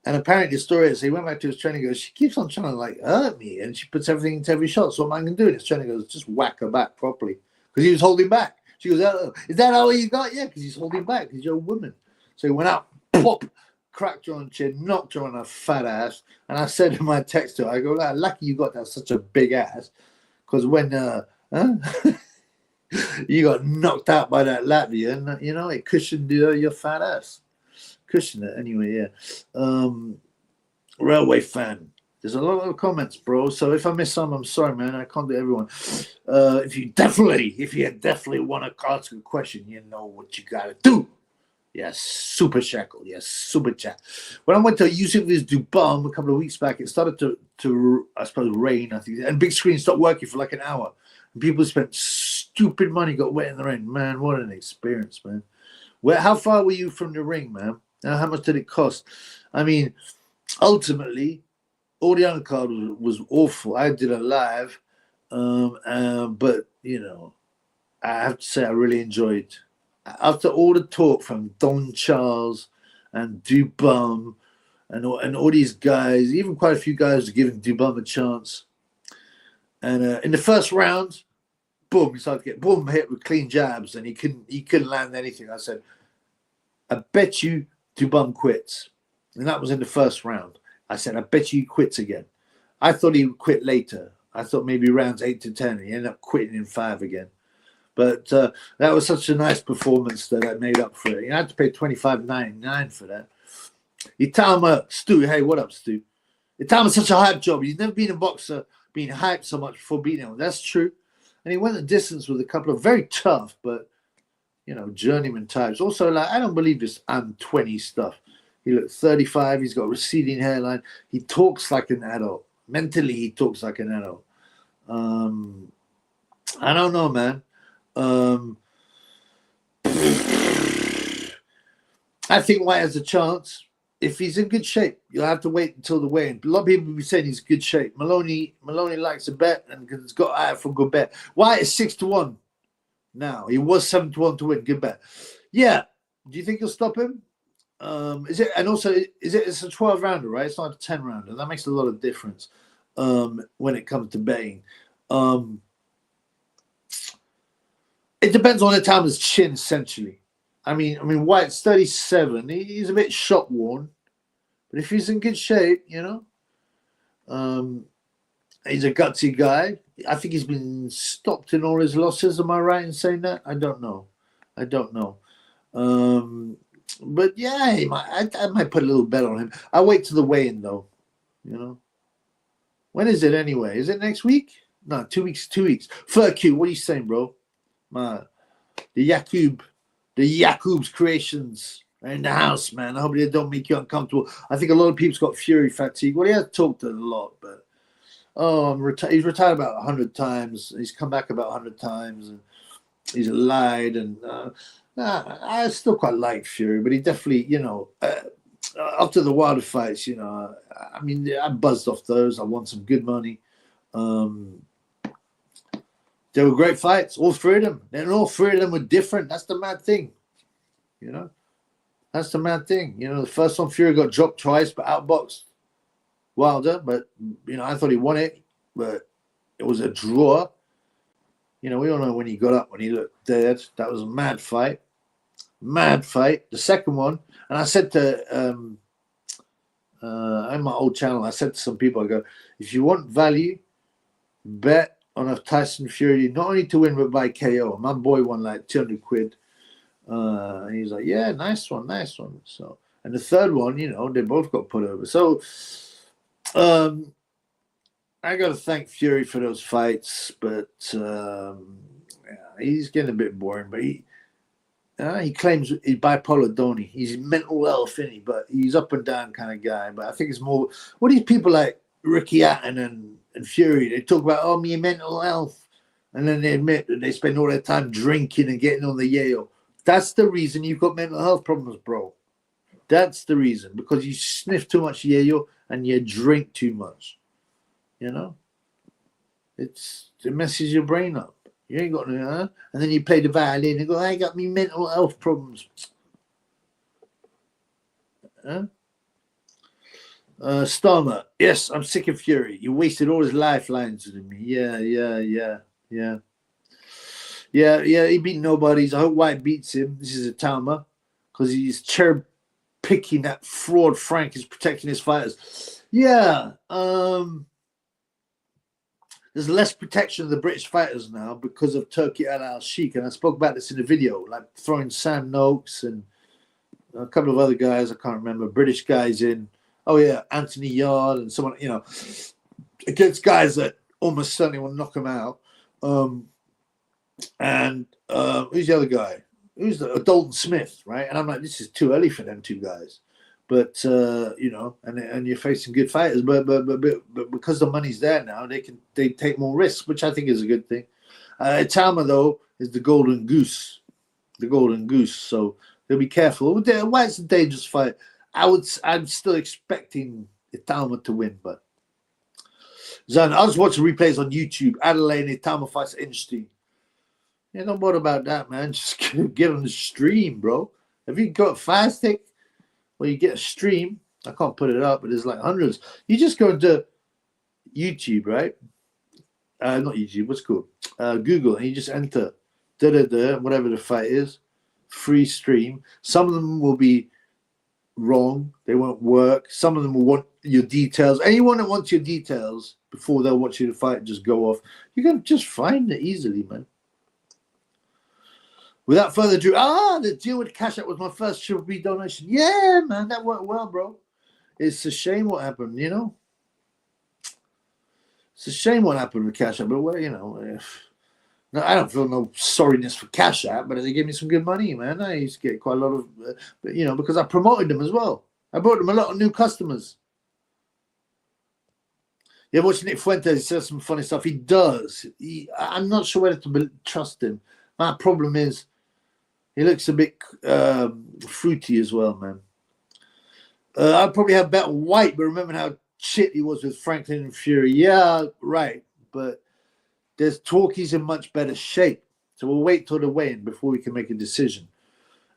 And apparently the story is he went back to his trainer and goes, she keeps on trying to hurt me. And she puts everything into every shot. So what am I going to do? And his trainer goes, just whack her back properly. Because he was holding back. She goes, oh, is that all you got? Yeah, because he's holding back because you're a woman. So he went out, pop, cracked her on the chin, knocked her on her fat ass. And I said in my text to her, I go, lucky you got that such a big ass. Because when you got knocked out by that Latvian, it cushioned your fat ass. Cushioned it anyway, yeah. Railway fan. There's a lot of comments, bro. So if I miss some, I'm sorry, man. I can't do everyone. If you definitely want to ask a question, you know what you gotta do. Yes, super shackle. Yes, super chat. When I went to Yusuf's Dubam a couple of weeks back, it started to I suppose rain. I think, and big screen stopped working for like an hour. And people spent stupid money, got wet in the rain. Man, what an experience, man. How far were you from the ring, man? How much did it cost? I mean, ultimately, all the undercard was awful. I did a live, but you know, I have to say I really enjoyed. After all the talk from Don Charles and Dubum and all these guys, even quite a few guys are giving Dubum a chance. And in the first round, boom, he started to get hit with clean jabs, and he couldn't land anything. I said, I bet you Dubum quits. And that was in the first round. I said, I bet you he quits again. I thought he would quit later. I thought maybe rounds 8 to 10. He ended up quitting in 5 again. But that was such a nice performance that I made up for it. You had to pay $25.99 for that. Itama, Stu, hey, what up, Stu? Itama's such a hype job. He's never been a boxer being hyped so much before beating him. That's true. And he went the distance with a couple of very tough, but, you know, journeyman types. Also, like, I don't believe this I'm 20 stuff. He looks 35. He's got a receding hairline. He talks like an adult. Mentally, he talks like an adult. I don't know, man. I think White has a chance. If he's in good shape, you'll have to wait until the weigh-in. A lot of people will be saying he's in good shape. Maloney likes a bet and has got eye for a good bet. White is 6-1 now. He was 7-1 to win. Good bet. Yeah. Do you think you'll stop him? Is it? And also, it's a 12 rounder, right? It's not a 10 rounder. That makes a lot of difference when it comes to betting. It depends on the time of his chin, essentially. I mean, White's 37. He's a bit shot worn, but if he's in good shape, you know, he's a gutsy guy. I think he's been stopped in all his losses. Am I right in saying that? I don't know. But yeah, I might put a little bet on him. I'll wait till the weigh-in, though. You know, when is it anyway? Is it next week? No, 2 weeks. 2 weeks. Furq, what are you saying, bro? The Yakub's creations are in the house, man. I hope they don't make you uncomfortable. I think a lot of people's got Fury fatigue. Well, he has talked a lot, but he's retired about 100 times. He's come back about 100 times, and he's lied. And I still quite like Fury, but he definitely, you know, after the Wilder fights, you know, I mean, I buzzed off those. I won some good money. They were great fights, all 3 of them. And all 3 of them were different. That's the mad thing, you know. That's the mad thing. You know, the first one, Fury got dropped twice, but outboxed Wilder. But, you know, I thought he won it, but it was a draw. You know, we all know when he got up, when he looked dead. That was a mad fight. Mad fight. The second one, and I said to, on my old channel, I said to some people, I go, if you want value, bet on a Tyson Fury, not only to win, but by KO. My boy won like 200 quid. And he's like, yeah, nice one. So, and the third one, you know, they both got put over. So, I got to thank Fury for those fights, but yeah, he's getting a bit boring. But he claims he's bipolar, don't he? He's mental health, isn't he? But he's up and down kind of guy. But I think it's more, what these people like Ricky Hatton and Fury, they talk about, me mental health, and then they admit that they spend all their time drinking and getting on the Yale. That's the reason you've got mental health problems, bro. That's the reason, because you sniff too much Yale and you drink too much. You know, it messes your brain up. You ain't got no, and then you play the violin and go, I got me mental health problems. Starmer, yes, I'm sick of Fury. He wasted all his lifelines on me. Yeah. He beat nobodies. I hope White beats him. This is a Tama, because he's cherry picking that fraud. Frank is protecting his fighters. Yeah. There's less protection of the British fighters now because of Turki Al Sheikh, and I spoke about this in the video, like throwing Sam Noakes and a couple of other guys I can't remember, British guys in. Oh yeah, Anthony Yard and someone, you know, against guys that almost certainly will knock him out. And who's the other guy? who's the Dalton Smith, right? And I'm like, this is too early for them two guys. But you know, and you're facing good fighters, but because the money's there now, they take more risks, which I think is a good thing. Tama though is the golden goose, So they'll be careful. Why it's a dangerous fight? I'm still expecting Itama to win, but Zan, I was watching replays on YouTube. Adelaide and Itama fights are interesting. Yeah, don't worry about that, man. Just get on the stream, bro. If you got Fastic, well, you get a stream. I can't put it up, but there's like hundreds. You just go into YouTube, right? Not YouTube. What's it called? Google, and you just enter whatever the fight is. Free stream. Some of them will be wrong. They won't work. Some of them will want your details. Anyone that wants your details before they'll watch you to fight, just go off. You can just find it easily, man. Without further ado, the deal with Cash App was my first Triple B donation. Yeah, man, that worked well, bro. It's a shame what happened, you know. It's a shame what happened with Cash App, but well, you know, no, I don't feel no sorriness for Cash App, but they gave me some good money, man. I used to get quite a lot of, you know, because I promoted them as well. I brought them a lot of new customers. Yeah, watching Nick Fuentes, he says some funny stuff. He does. I'm not sure whether to trust him. My problem is he looks a bit fruity as well, man. I'd probably have bet White, but remember how shit he was with Franklin and Fury. Yeah, right. But there's talk he's in much better shape. So we'll wait till the weigh-in before we can make a decision.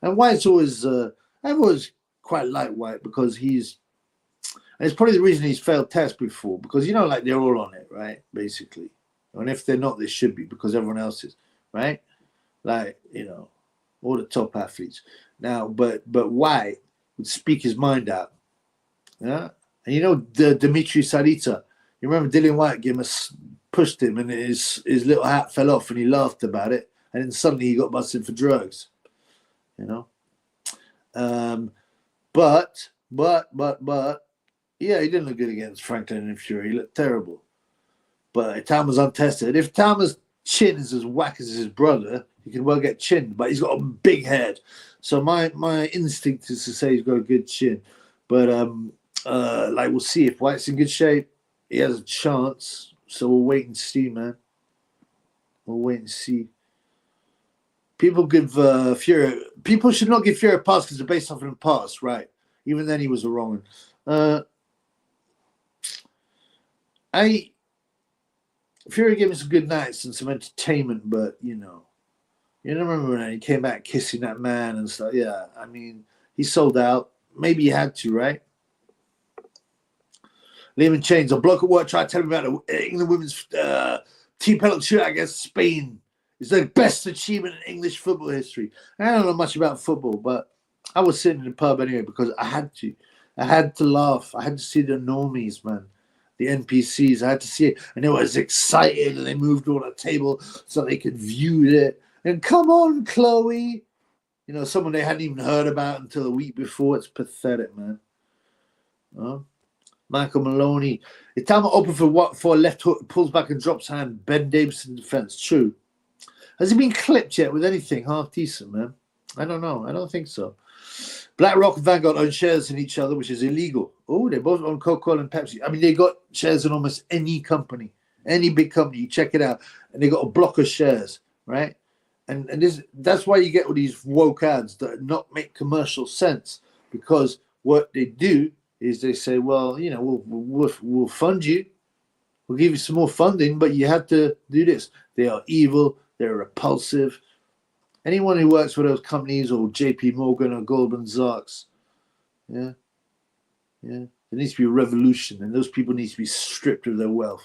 And White's always, I've always quite liked White because and it's probably the reason he's failed tests before, because, you know, like they're all on it, right? Basically. And if they're not, they should be because everyone else is, right? Like, you know, all the top athletes. Now, but White would speak his mind out. Yeah. And you know, Dimitri Sarita, you remember Dillian White pushed him and his little hat fell off and he laughed about it. And then suddenly he got busted for drugs. You know? But yeah, he didn't look good against Franklin and Fury. He looked terrible. But Tama's untested. If Tama's chin is as whack as his brother, he can well get chinned, but he's got a big head. So my instinct is to say he's got a good chin. But like we'll see. If White's in good shape, he has a chance. So we'll wait and see, man. We'll wait and see. People give Fury. People should not give Fury a pass because they're based off of the past, right? Even then, he was a wrong one. Fury gave me some good nights and some entertainment, but you know, you remember when he came back kissing that man and stuff. Yeah, I mean, he sold out. Maybe he had to, right? Liam in Chains. A bloke at work tried to tell me about the England women's team penalty shootout against Spain. It's the best achievement in English football history. I don't know much about football, but I was sitting in the pub anyway because I had to. I had to laugh. I had to see the normies, man. The NPCs. I had to see it. And they were excited and they moved on the table so they could view it. And come on, Chloe. You know, someone they hadn't even heard about until a week before. It's pathetic, man. Michael Maloney. Itama open for a left hook, pulls back and drops hand. Ben Davis in defense. True. Has he been clipped yet with anything half decent, man? I don't know. I don't think so. BlackRock and Vanguard own shares in each other, which is illegal. Oh, they both own Coca-Cola and Pepsi. I mean, they got shares in almost any company, any big company. You check it out. And they got a block of shares, right? And that's why you get all these woke ads that not make commercial sense, because what they do is they say, well, you know, we'll fund you. We'll give you some more funding, but you have to do this. They are evil. They're repulsive. Anyone who works for those companies or JP Morgan or Goldman Sachs, yeah. There needs to be a revolution, and those people need to be stripped of their wealth.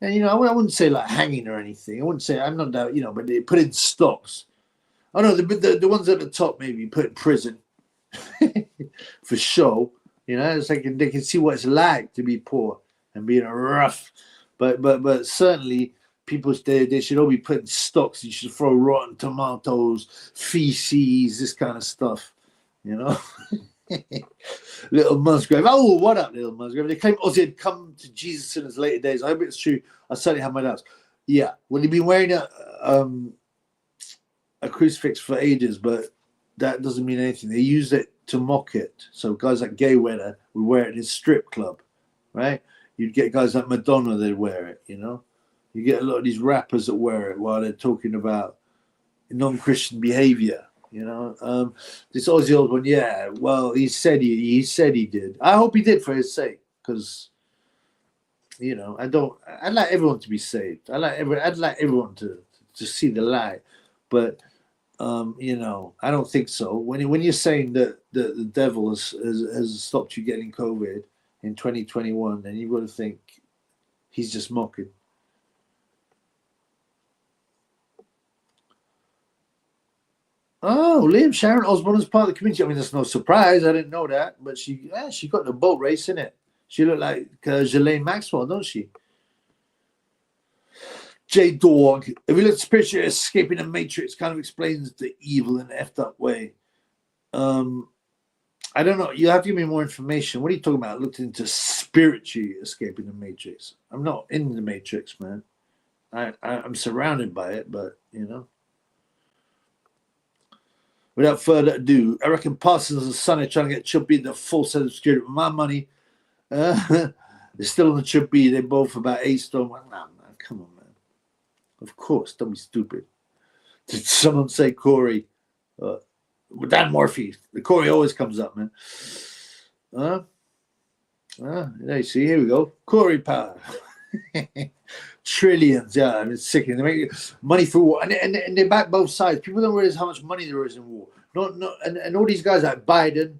And, you know, I wouldn't say like hanging or anything. I wouldn't say, I'm not that, you know, but they put in stocks. Oh, no, the ones at the top maybe put in prison for show. You know, it's like they can see what it's like to be poor and being rough. But certainly people, they should all be put in stocks. You should throw rotten tomatoes, feces, this kind of stuff, you know. Little Musgrave. Oh, what up, Little Musgrave? They claim Ozzy had come to Jesus in his later days. I hope it's true. I certainly have my doubts. Yeah. Will he be wearing a a crucifix for ages, but that doesn't mean anything. They use it to mock it. So guys like Gayweather would wear it in his strip club, right? You'd get guys like Madonna, they'd wear it, you know? You get a lot of these rappers that wear it while they're talking about non-Christian behavior, you know? This Ozzy Osbourne, yeah, well, he said he did. I hope he did for his sake, because, you know, I'd like everyone to be saved. I'd like everyone to see the light, but you know, I don't think so. When you're saying that the devil has stopped you getting COVID in 2021, then you've got to think he's just mocking. Oh, Liam Sharon Osbourne is part of the community. I mean, that's no surprise. I didn't know that, but she got the boat race in it. She looked like Ghislaine Maxwell, don't she? J Dog, if you look at spiritual escaping the matrix, kind of explains the evil in an effed up way. I don't know. You have to give me more information. What are you talking about? I looked into spiritually escaping the matrix. I'm not in the matrix, man. I'm surrounded by it, but you know. Without further ado, I reckon Parsons and Son are trying to get Chubby the full set of security with my money. They're still on the Chubby. They're both about 8 stone. Nah, man, come on, man. Of course, don't be stupid. Did someone say Corey? Dan Murphy. The Corey always comes up, man. There you see. Here we go. Corey power. Trillions, yeah. I mean, it's sickening. They make money for war, and they back both sides. People don't realize how much money there is in war. And all these guys like Biden,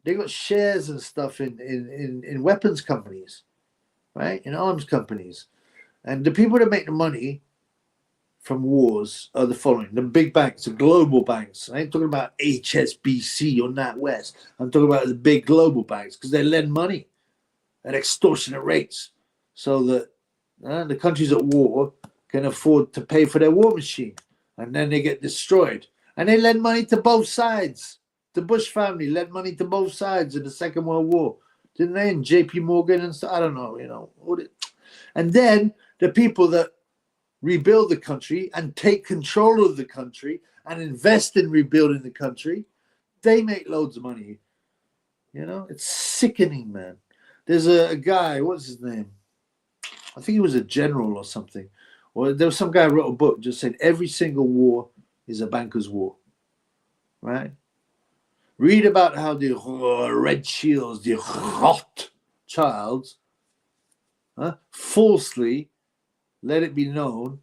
they got shares and stuff in weapons companies, right? In arms companies, and the people that make the money from wars are the following: the big banks, the global banks. I ain't talking about HSBC or NatWest. I'm talking about the big global banks because they lend money at extortionate rates, so that the countries at war can afford to pay for their war machine, and then they get destroyed. And they lend money to both sides. The Bush family lent money to both sides in the Second World War, didn't they? And J.P. Morgan and stuff. I don't know, you know. And then the people that rebuild the country and take control of the country and invest in rebuilding the country, they make loads of money. You know, it's sickening, man. There's a guy, what's his name? I think he was a general or something. Or there was some guy who wrote a book just saying every single war is a banker's war, right? Read about how the Red Shields, the Rothschilds, falsely let it be known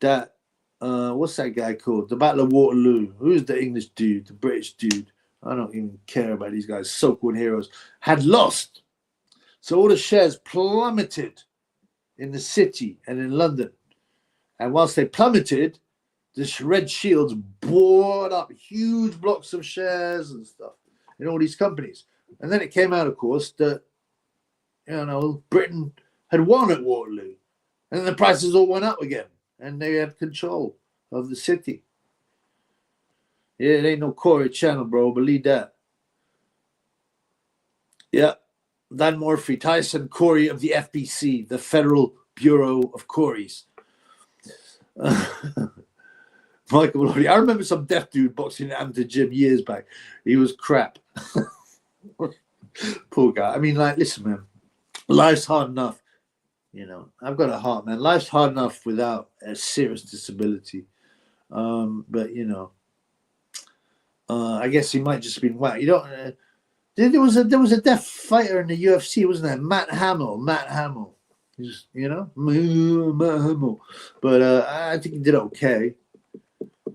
that, what's that guy called? The Battle of Waterloo. Who's the English dude, the British dude? I don't even care about these guys, so-called heroes, had lost. So all the shares plummeted in the city and in London. And whilst they plummeted, the Red Shields bought up huge blocks of shares and stuff in all these companies. And then it came out, of course, that, you know, Britain had won at Waterloo. And then the prices all went up again. And they had control of the city. Yeah, it ain't no Corey channel, bro. Believe that. Yeah. Dan Murphy, Tyson Corey of the FBC, the Federal Bureau of Corys. Michael Maloney. I remember some deaf dude boxing at Hampton Gym years back. He was crap. Poor guy. I mean, like, listen, man. Life's hard enough. You know, I've got a heart, man. Life's hard enough without a serious disability. But, you know, I guess he might just have been whacked. You don't... There was a deaf fighter in the UFC, wasn't there? Matt Hamill. He's, you know, Matt Hamill. But I think he did okay.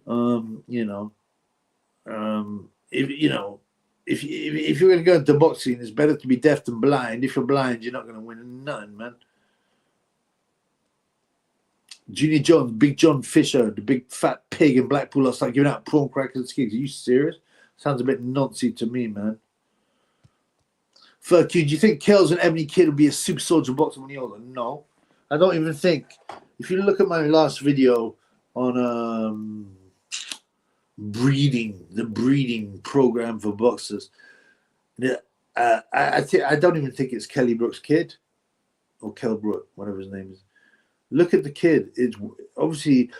You know, if you're going to go into boxing, it's better to be deaf than blind. If you're blind, you're not going to win nothing, man. Junior John, Big John Fisher, the big fat pig in Blackpool, last night giving out prawn crackers and skins. Are you serious? Sounds a bit noncy to me, man. Fuck you. Do you think Kells and Ebony Kid will be a super soldier boxer when you're older? No. I don't even think. If you look at my last video on the breeding program for boxers, I don't even think it's Kelly Brook's kid or Kell Brook, whatever his name is. Look at the kid. It's obviously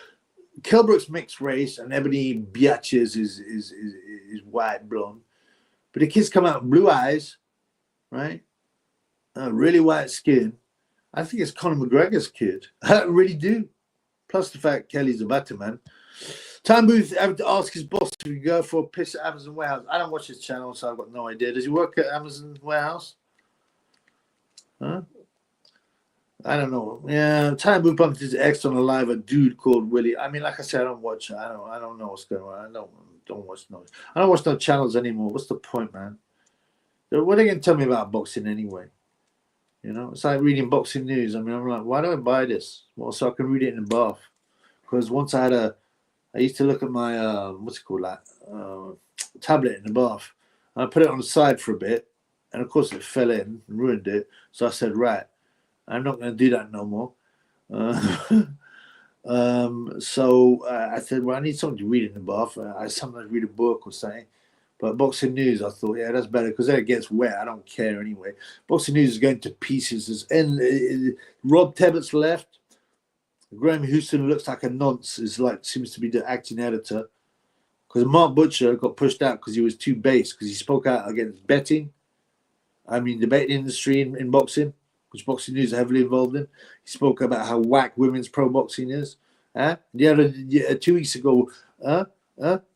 Kell Brook's mixed race, and Ebony Biatches is white blonde. But the kids come out with blue eyes, right? Really white skin. I think it's Conor McGregor's kid. I really do. Plus the fact Kelly's a better man. Time Booth having to ask his boss if he can go for a piss at Amazon Warehouse. I don't watch his channel, so I've got no idea. Does he work at Amazon Warehouse? Huh? I don't know. Yeah, Time Booth bumped his ex on a live, a dude called Willie. I mean, like I said, I don't watch. I don't know what's going on. I don't watch no. I don't watch no channels anymore. What's the point, man? What are they going to tell me about boxing anyway? You know, it's like reading boxing news. I mean, I'm like, why do I buy this? Well, so I can read it in the bath. Because once I used to look at my what's it called, tablet in the bath. And I put it on the side for a bit, and of course it fell in and ruined it. So I said, right, I'm not going to do that no more. So I said, well, I need something to read in the bath. I sometimes read a book or something. But boxing news, I thought, yeah, that's better because then it gets wet. I don't care anyway. Boxing news is going to pieces. And Rob Tebbett's left. Graham Houston looks like a nonce. Seems to be the acting editor. Because Mark Butcher got pushed out because he was too base. Because he spoke out against betting. I mean, the betting industry in boxing, which boxing news are heavily involved in. He spoke about how whack women's pro boxing is. The other 2 weeks ago,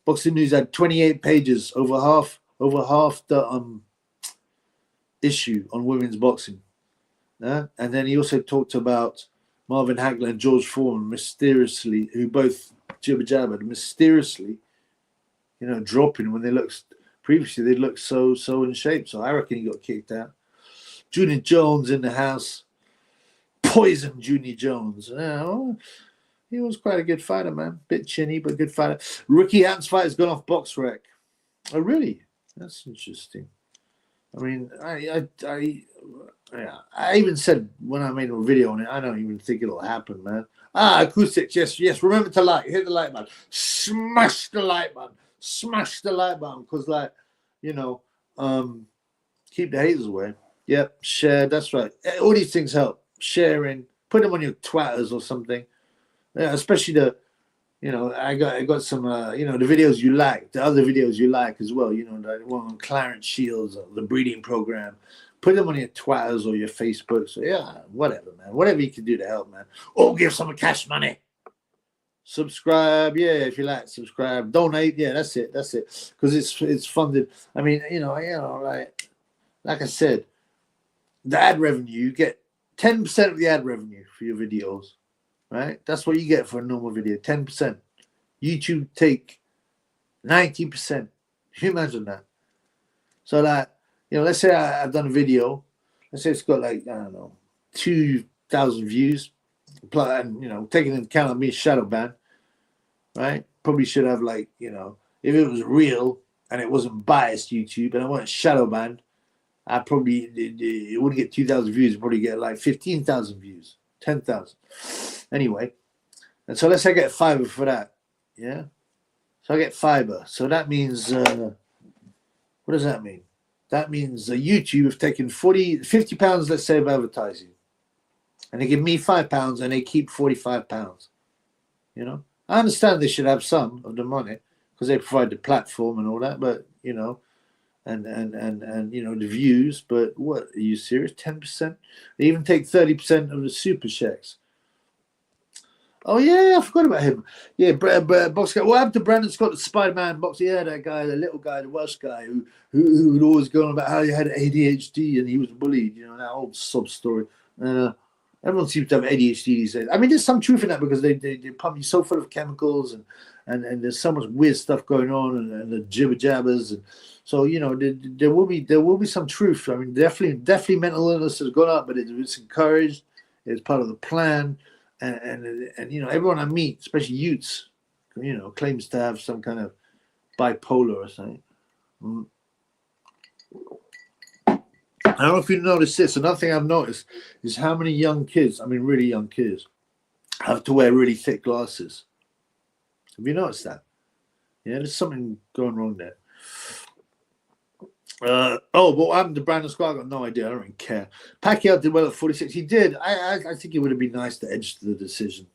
Boxing News had 28 pages, over half the issue on women's boxing. And then he also talked about Marvin Hagler and George Foreman mysteriously, who both jibber jabbered, mysteriously, dropping when they looked previously they looked so in shape. So I reckon he got kicked out. Junior Jones in the house, poison Junior Jones. He was quite a good fighter, man. Bit chinny, but good fighter. Ricky Hatton's fight has gone off box rec. Oh, really? That's interesting. I mean, I even said when I made a video on it, I don't even think it'll happen, man. Acoustics, yes. Remember to hit the like button. Smash the like button. Because, keep the haters away. Yep, share, that's right. All these things help. Sharing, put them on your Twitters or something. Yeah, especially I got some, the videos you like, the other videos you like as well, the one on Clarence Shields, the breeding program. Put them on your Twitters or your Facebook. So, yeah, whatever, man. Whatever you can do to help, man. Or give some cash money. Subscribe, yeah, if you like, subscribe. Donate, yeah, that's it. Because it's funded. I mean, like I said, the ad revenue, you get 10% of the ad revenue for your videos. Right? That's what you get for a normal video, 10%. YouTube take 90%. Can you imagine that? So let's say I've done a video. Let's say it's got 2,000 views. And, taking into account of me shadow ban, right? Probably should have if it was real and it wasn't biased YouTube and I wasn't shadow banned, I probably, it wouldn't get 2,000 views. It'd probably get 15,000 views, 10,000. Anyway, and so let's say I get fiber for that, yeah? So I get fiber. So that means, what does that mean? That means YouTube have taken 50 pounds, let's say, of advertising. And they give me £5 and they keep £45. I understand they should have some of the money because they provide the platform and all that, but, and the views, but what, are you serious? 10%? They even take 30% of the super checks. Oh, yeah, I forgot about him. Yeah, box guy. What happened to Brandon Scott, the Spider-Man boxer? Yeah, that guy, the little guy, the Welsh guy who would always go on about how he had ADHD and he was bullied, that old sob story. Everyone seems to have ADHD these days. I mean, there's some truth in that because they pump you so full of chemicals and there's so much weird stuff going on and the jibber jabbers. And so, there will be some truth. I mean, definitely mental illness has gone up, but it's encouraged. It's part of the plan. And everyone I meet, especially youths, claims to have some kind of bipolar or something. I don't know if you noticed this. Another thing I've noticed is how many young kids, really young kids, have to wear really thick glasses. Have you noticed that? Yeah, there's something going wrong there. But what happened to Brandon Scott? I got no idea. I don't really care. Pacquiao did well at 46. He did. I think it would have been nice to edge the decision.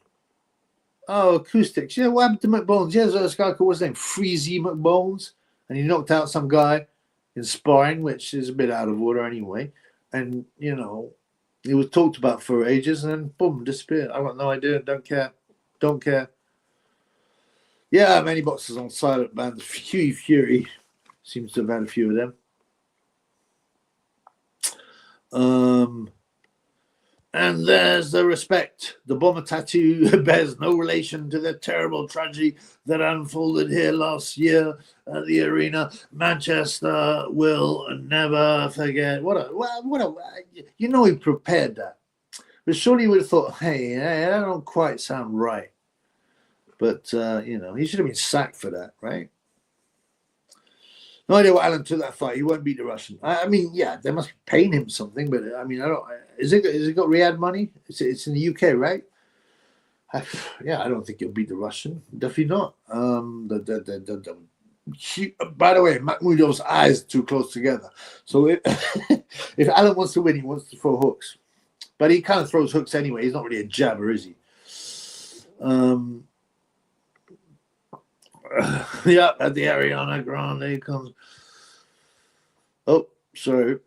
Oh, acoustics. Yeah, what happened to McBones? Yeah, there's a guy called, what's his name? Freezy McBones. And he knocked out some guy in sparring, which is a bit out of order anyway. And, you know, he was talked about for ages and then boom, disappeared. I got no idea. Don't care. Don't care. Yeah, many boxers on silent band. Huey Fury seems to have had a few of them. And there's the respect. The bomber tattoo bears no relation to the terrible tragedy that unfolded here last year at the arena. Manchester will never forget. You know, he prepared that. But surely he would have thought, hey, that don't quite sound right. But, you know, he should have been sacked for that, right? No idea what Alan took that fight. He won't beat the Russian. I mean, yeah, they must be paying him something, but I mean, I don't. Is it got Riyadh money? It's in the UK, right? Yeah, I don't think he'll beat the Russian. Definitely not. By the way, Mahmoudov's eyes are too close together. So if Alan wants to win, he wants to throw hooks, but he kind of throws hooks anyway. He's not really a jabber, is he? Yeah, at the Ariana Grande comes. Oh, sorry.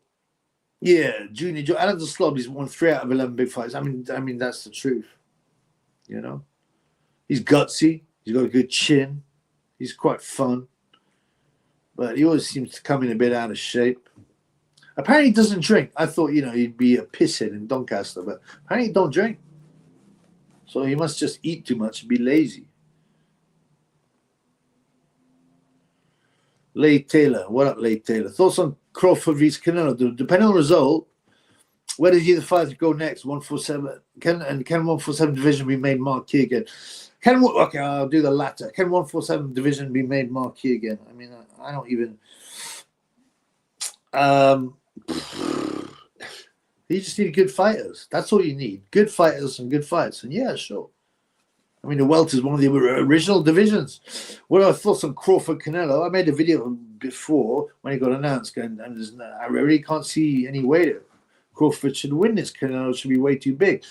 Yeah, Junior Joe. Alan's a slob. He's won 3 out of 11 big fights. I mean, that's the truth. You know, he's gutsy. He's got a good chin. He's quite fun, but he always seems to come in a bit out of shape. Apparently, he doesn't drink. I thought, you know, he'd be a pisshead in Doncaster, but apparently, he don't drink. So he must just eat too much and be lazy. Leigh Taylor. What up, Leigh Taylor? Thoughts on Crawford vs Canelo? Depending on the result, where does either fighter go next? 147. Can 147 division be made marquee again? Okay, I'll do the latter. Can 147 division be made marquee again? I mean, I don't even. You just need good fighters. That's all you need. Good fighters and good fights. And yeah, sure. I mean, the welter is one of the original divisions. What are your thoughts on Crawford Canelo? I made a video before when he got announced, and I really can't see any way that Crawford should win this. Canelo should be way too big.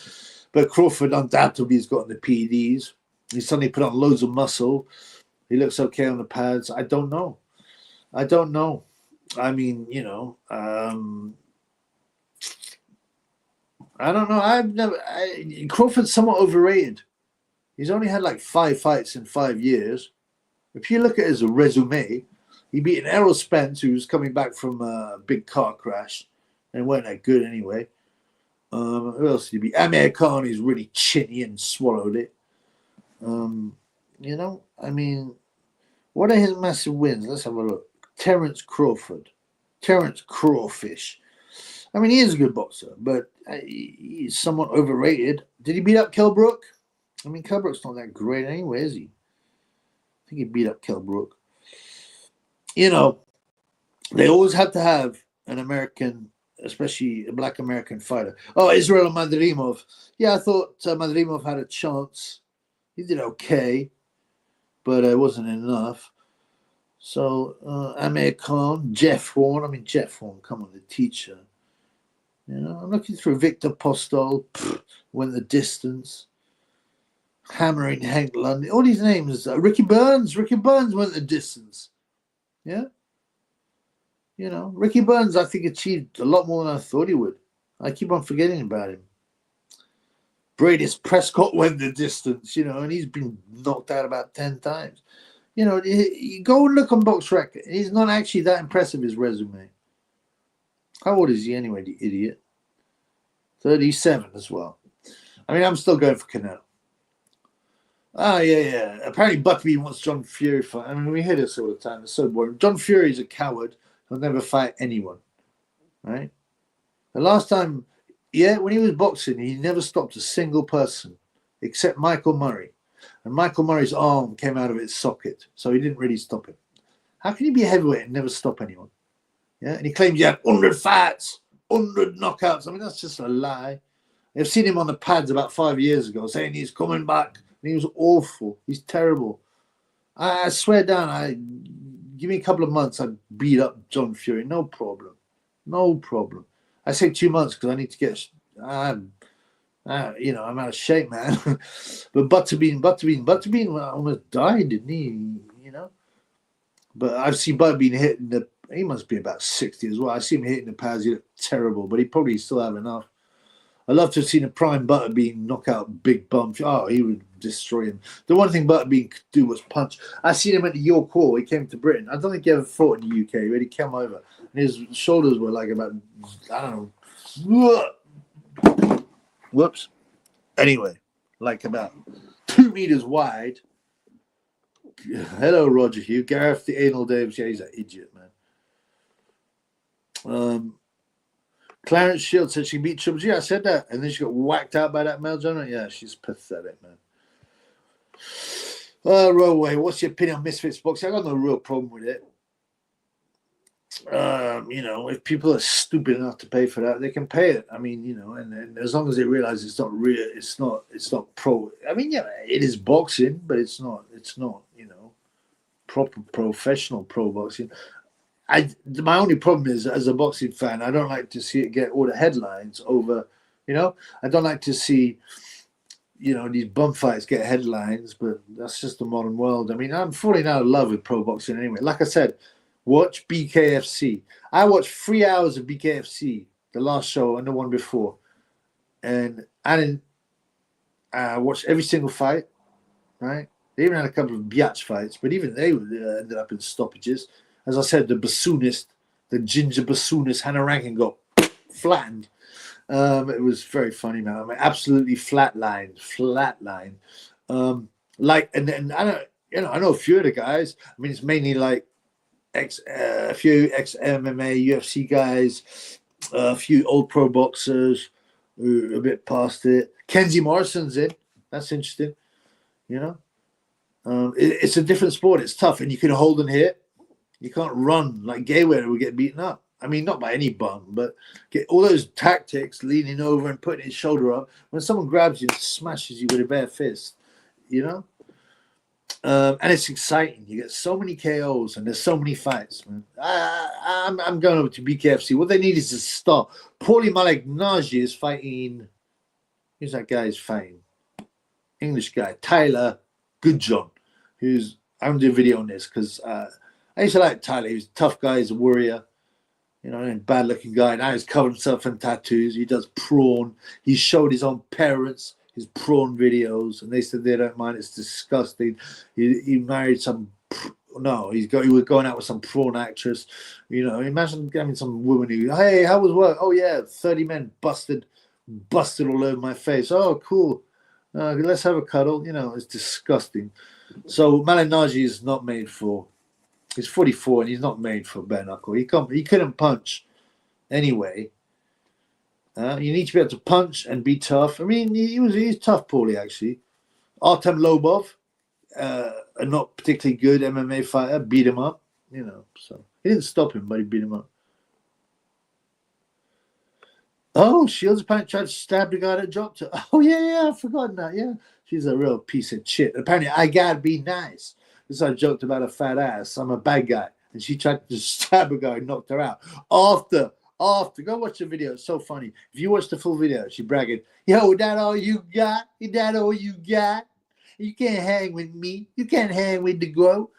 But Crawford undoubtedly has got the PEDs. He suddenly put on loads of muscle. He looks okay on the pads. I don't know. I mean, you know, I don't know. Crawford's somewhat overrated. He's only had like 5 fights in 5 years. If you look at his resume, he beat an Errol Spence, who was coming back from a big car crash and weren't that good anyway. Who else did he beat? Amir Khan is really chinny and swallowed it. You know, I mean, what are his massive wins? Let's have a look. Terence Crawford. Terence Crawfish. I mean, he is a good boxer, but he's somewhat overrated. Did he beat up Kell Brook? I mean, Kell Brook's not that great anyway, is he? I think he beat up Kell Brook. You know, they always had to have an American, especially a black American fighter. Oh, Israel Madrimov. Yeah, I thought Madrimov had a chance. He did okay, but it wasn't enough. So, Amir Khan, Jeff Horn. I mean, Jeff Horn, come on, the teacher. You know, I'm looking through Victor Postol, went the distance. Hammering Hank London, all these names. Ricky Burns went the distance. Yeah, you know, Ricky Burns, I think, achieved a lot more than I thought he would. I keep on forgetting about him. Bradis Prescott went the distance, you know, and he's been knocked out about 10 times. You know, you go and look on Box Record. He's not actually that impressive, his resume. How old is he anyway, the idiot? 37 as well. I mean, I'm still going for Canelo. Oh, yeah. Apparently, Buckby wants John Fury fight. I mean, we hear this all the time. It's so boring. John Fury's a coward. He'll never fight anyone, right? The last time, when he was boxing, he never stopped a single person except Michael Murray. And Michael Murray's arm came out of its socket, so he didn't really stop him. How can you be a heavyweight and never stop anyone? Yeah, and he claims he had 100 fights, 100 knockouts. I mean, that's just a lie. I've seen him on the pads about 5 years ago saying he's coming back. And he was awful. He's terrible. I swear down, give me a couple of months, I'd beat up John Fury. No problem. I say 2 months because I need to get You know, I'm out of shape, man. But Butterbean almost died, didn't he? You know. But I've seen Butterbean hitting the. He must be about 60 as well. I see him hitting the pads. He looked terrible, but he probably still have enough. I'd love to have seen a prime Butterbean knock out Big Bump. Oh, he would destroy him. The one thing Butterbean could do was punch. I seen him at the York Hall. He came to Britain. I don't think he ever fought in the UK, but he came over. And his shoulders were like about, I don't know. Whoops. Anyway, like about 2 meters wide. Hello, Roger Hugh. Gareth the Anal Davis. Yeah, he's an idiot, man. Clarence Shields said she beat Triple G. I said that. And then she got whacked out by that male gentleman. Yeah, she's pathetic, man. Roadway, what's your opinion on Misfits boxing? I got no real problem with it. You know, if people are stupid enough to pay for that, they can pay it. I mean, you know, and as long as they realize it's not real, it's not pro. I mean, yeah, it is boxing, but it's not, you know, proper professional pro boxing. My only problem is, as a boxing fan, I don't like to see it get all the headlines over, you know. I don't like to see, you know, these bum fights get headlines, but that's just the modern world. I mean, I'm falling out of love with pro boxing anyway. Like I said, watch BKFC. I watched 3 hours of BKFC, the last show and the one before. And I didn't watch every single fight, right? They even had a couple of biatch fights, but even they ended up in stoppages. As I said, the bassoonist, the ginger bassoonist, Hannah Rankin got flattened. It was very funny, man. I mean, absolutely flatlined. Like, and I don't, you know, I know a few of the guys. I mean, it's mainly like a few ex-MMA, UFC guys, a few old pro boxers who are a bit past it. Kenzie Morrison's in. That's interesting. You know, it's a different sport. It's tough, and you can hold and hit. You can't run like Mayweather would get beaten up. I mean, not by any bum, but get all those tactics, leaning over and putting his shoulder up. When someone grabs you and smashes you with a bare fist, you know? And it's exciting. You get so many KOs and there's so many fights, man. I'm going over to BKFC. What they need is a star. Paulie Malignaggi is fighting. Who's that guy's fighting? English guy, Tyler Goodjohn, who's. I'm going to do a video on this because I used to like Tyler. He was a tough guy. He's a warrior. You know, and bad-looking guy. Now he's covered himself in tattoos. He does prawn. He showed his own parents his prawn videos, and they said they don't mind. It's disgusting. He married some. No, he was going out with some prawn actress. You know, imagine having some woman who, hey, how was work? Oh yeah, 30 men busted all over my face. Oh, cool. Let's have a cuddle. You know, it's disgusting. So Malignaggi is not made for. He's 44 and he's not made for bare knuckle. He couldn't punch anyway. You need to be able to punch and be tough. I mean, he's tough, Paulie, actually. Artem Lobov, a not particularly good MMA fighter, beat him up. You know, so he didn't stop him, but he beat him up. Oh, Shields apparently tried to stab the guy that dropped her. Oh yeah, I've forgotten that. Yeah, she's a real piece of shit. Apparently, I gotta be nice. This I joked about a fat ass. I'm a bad guy. And she tried to stab a guy and knocked her out. After. Go watch the video. It's so funny. If you watch the full video, she bragging, yo, that all you got? Is that all you got? You can't hang with me. You can't hang with the girl.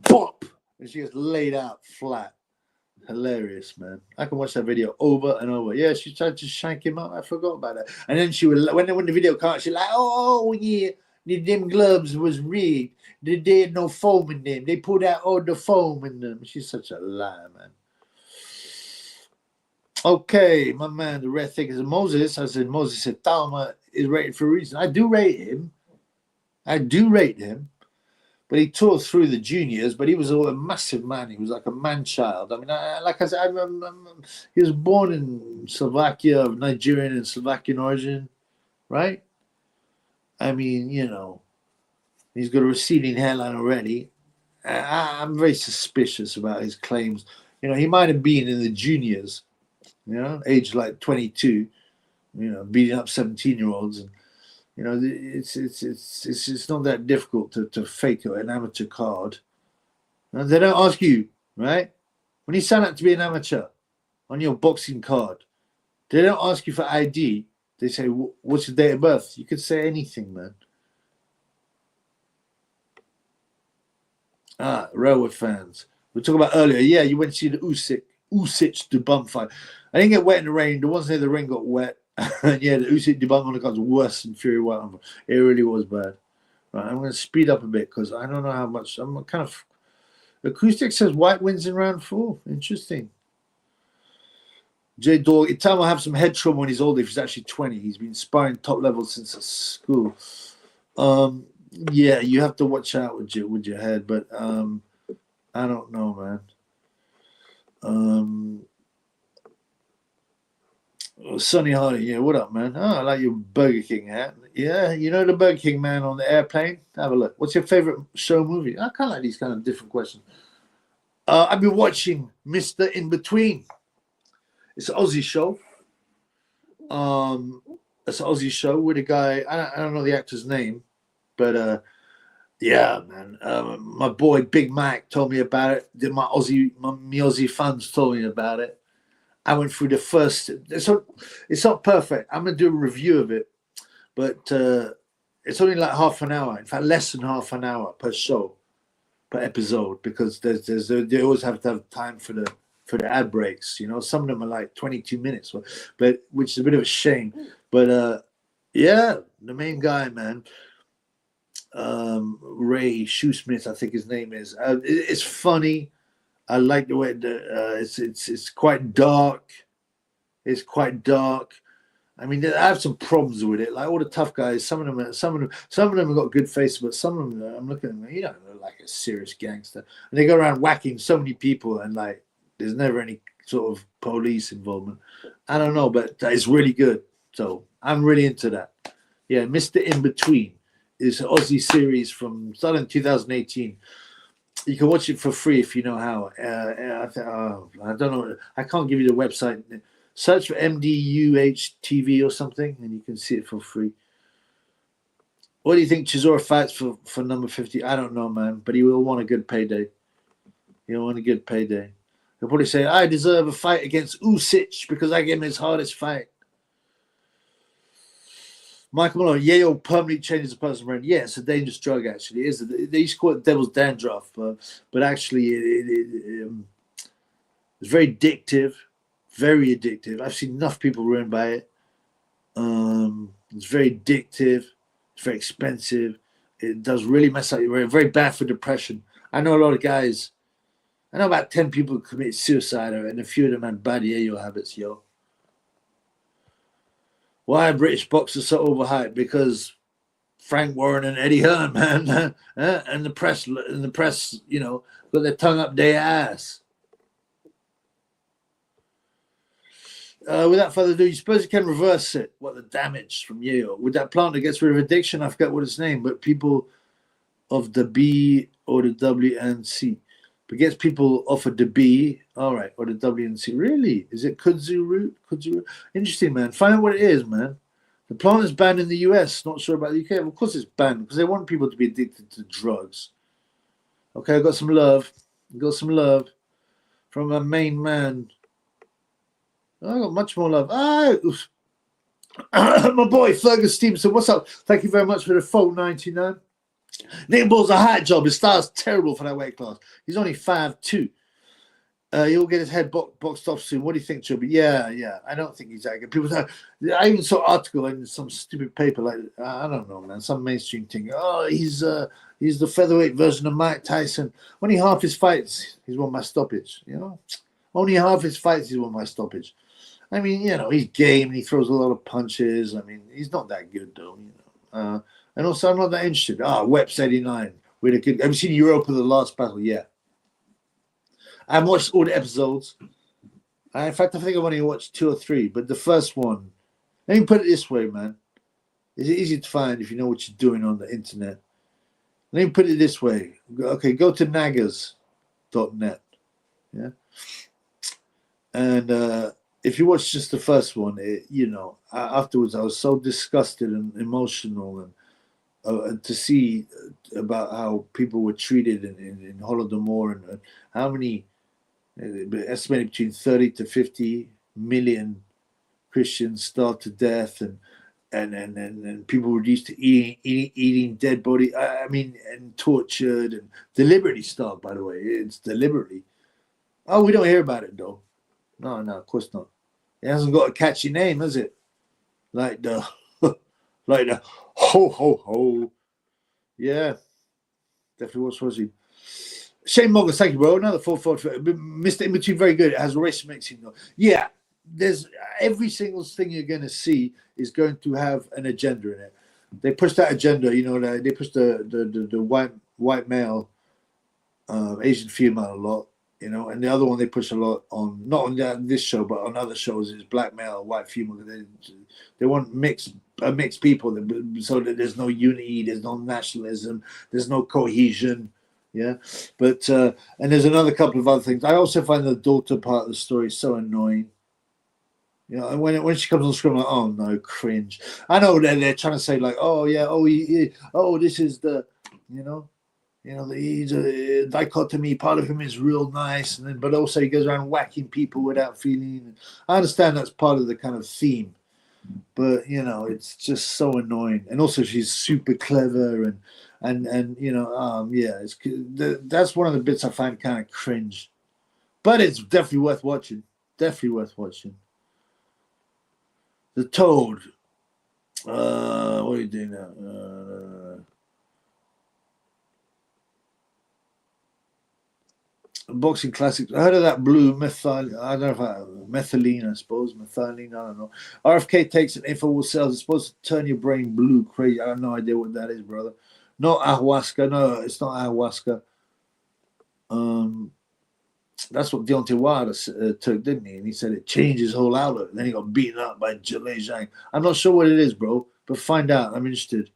Pop! And she gets laid out flat. Hilarious, man. I can watch that video over and over. Yeah, she tried to shank him up. I forgot about that. And then she would, when the video came out, she's like, oh, yeah. Them gloves was rigged. They had no foam in them. They pulled out all the foam in them. She's such a liar, man. Okay, my man, the red thick is Moses. I said, Moses said, Thalma is rated for a reason. I do rate him. But he tore through the juniors, but he was a massive man. He was like a man-child. I mean, like I said, he was born in Slovakia, of Nigerian and Slovakian origin, right? I mean, you know, he's got a receding hairline already. I'm very suspicious about his claims. You know, he might have been in the juniors, you know, aged like 22, you know, beating up 17-year-olds. And, you know, it's not that difficult to fake an amateur card. And they don't ask you, right? When you sign up to be an amateur on your boxing card, they don't ask you for ID. they say, what's your date of birth? You could say anything, man. Railway fans. We were talking about earlier. Yeah, you went to see the Usyk Dubon fight. I didn't get wet in the rain. The ones near the ring got wet. And yeah, the Usyk Dubon on the cards was worse than Fury White. It really was bad. Right, I'm going to speed up a bit because I don't know how much. I'm kind of. Acoustic says White wins in round 4. Interesting. Jay Dog, Itam will have some head trauma when he's older. If he's actually 20, he's been sparring top level since school. Yeah, you have to watch out with your head, but I don't know, man. Sonny Hardy, yeah, what up, man? Oh, I like your Burger King hat. Yeah, you know the Burger King man on the airplane? Have a look. What's your favorite show movie? I kind of like these kind of different questions. I've been watching Mr. In Between. It's an Aussie show. It's an Aussie show with a guy, I don't know the actor's name, but yeah, man. My boy Big Mac told me about it. My Aussie fans told me about it. I went through the first. It's not perfect. I'm gonna do a review of it, but it's only like half an hour. In fact, less than half an hour per show, per episode, because they always have to have time for the ad breaks. You know, some of them are like 22 minutes, but which is a bit of a shame. But yeah, the main guy, man, Ray Shoesmith, I think his name is. It's funny. I like the way it's quite dark. It's quite dark. I mean, I have some problems with it. Like all the tough guys, some of them have got good faces, but some of them, I'm looking at them, you know, they're like a serious gangster, and they go around whacking so many people, and like there's never any sort of police involvement. I don't know, but it's really good. So I'm really into that. Yeah, Mr. In Between is an Aussie series from started in 2018. You can watch it for free if you know how. I don't know. I can't give you the website. Search for MDUH TV or something, and you can see it for free. What do you think Chisora fights for number 50? I don't know, man, but he will want a good payday. He'll want a good payday. He'll probably say, I deserve a fight against Usyk because I gave him his hardest fight. Michael Malone, Yayo permanently changes the person's brain. Yeah, it's a dangerous drug, actually. It is. They used to call it devil's dandruff, but actually it's very addictive. Very addictive. I've seen enough people ruined by it. It's very addictive. It's very expensive. It does really mess up your brain. Very bad for depression. I know a lot of guys. I know about 10 people who commit suicide, and a few of them had bad yayo habits, yo. Why are British boxers so overhyped? Because Frank Warren and Eddie Hearn, man, and the press, you know, got their tongue up their ass. Without further ado, you suppose you can reverse it? What the damage from Yayo? With that plant that gets rid of addiction, I forget what its name, but people of the B or the W and C. But gets people off of the B, all right, or the W and C. Really? Is it kudzu root? Kudzu root? Interesting, man. Find out what it is, man. The plant is banned in the US. Not sure about the UK. Of course it's banned because they want people to be addicted to drugs. Okay, I got some love. Got some love from my main man. I got much more love. My boy Fergus Stevenson. What's up? Thank you very much for the full 99. Nick Ball's a hot job. His style's terrible for that weight class. He's only 5'2". He'll get his head boxed off soon. What do you think, Chubby? Yeah. I don't think he's that good. People say, I even saw an article in some stupid paper, like, I don't know, man, some mainstream thing. Oh, he's the featherweight version of Mike Tyson. Only half his fights, he's won by stoppage, you know? Only half his fights, he's won by stoppage. I mean, you know, he's game and he throws a lot of punches. I mean, he's not that good, though, you know. And also, I'm not that interested. Weps 89. Have you seen Europa, The Last Battle? Yeah. I haven't watched all the episodes. In fact, I think I've only watched 2 or 3. But the first one, let me put it this way, man. It's easy to find if you know what you're doing on the internet. Let me put it this way. Okay, go to naggers.net. Yeah. And if you watch just the first one, you know, afterwards I was so disgusted and emotional, and to see about how people were treated in Holodomor, and how many, estimated between 30 to 50 million Christians starved to death, and people were used to eating dead body. I mean, and tortured and deliberately starved. By the way, it's deliberately. Oh, we don't hear about it though. No, of course not. It hasn't got a catchy name, has it? Like the like the ho ho ho. Yeah, definitely was fuzzy. Shane Moggers, thank you, bro. Another 4-4. Mr. In Between, very good. It has race mixing though. Yeah, there's every single thing you're going to see is going to have an agenda in it. They push that agenda, you know. They push the white male, Asian female a lot, you know, and the other one they push a lot on, not on this show, but on other shows is black male, white female. They want mixed people, so that there's no unity, there's no nationalism, there's no cohesion. Yeah, but and there's another couple of other things. I also find the daughter part of the story so annoying. You know, and when she comes on screen, I'm like, oh no, cringe. I know they're trying to say like, oh yeah, oh this is the, you know, he's a dichotomy. Part of him is real nice, and then but also he goes around whacking people without feeling. I understand that's part of the kind of theme, but you know, it's just so annoying. And also, she's super clever and you know, yeah, that's one of the bits I find kind of cringe, but it's definitely worth watching. Definitely worth watching. The Toad. What are you doing now? Boxing classics. I heard of that blue methyl. I don't know if methylene. I suppose methylene. I don't know. RFK takes an info cells. It's supposed to turn your brain blue. Crazy. I have no idea what that is, brother. Not ayahuasca. No, it's not ayahuasca. That's what Deontay Wilder took, didn't he? And he said it changed his whole outlook. And then he got beaten up by Jalei Zhang. I'm not sure what it is, bro, but find out. I'm interested.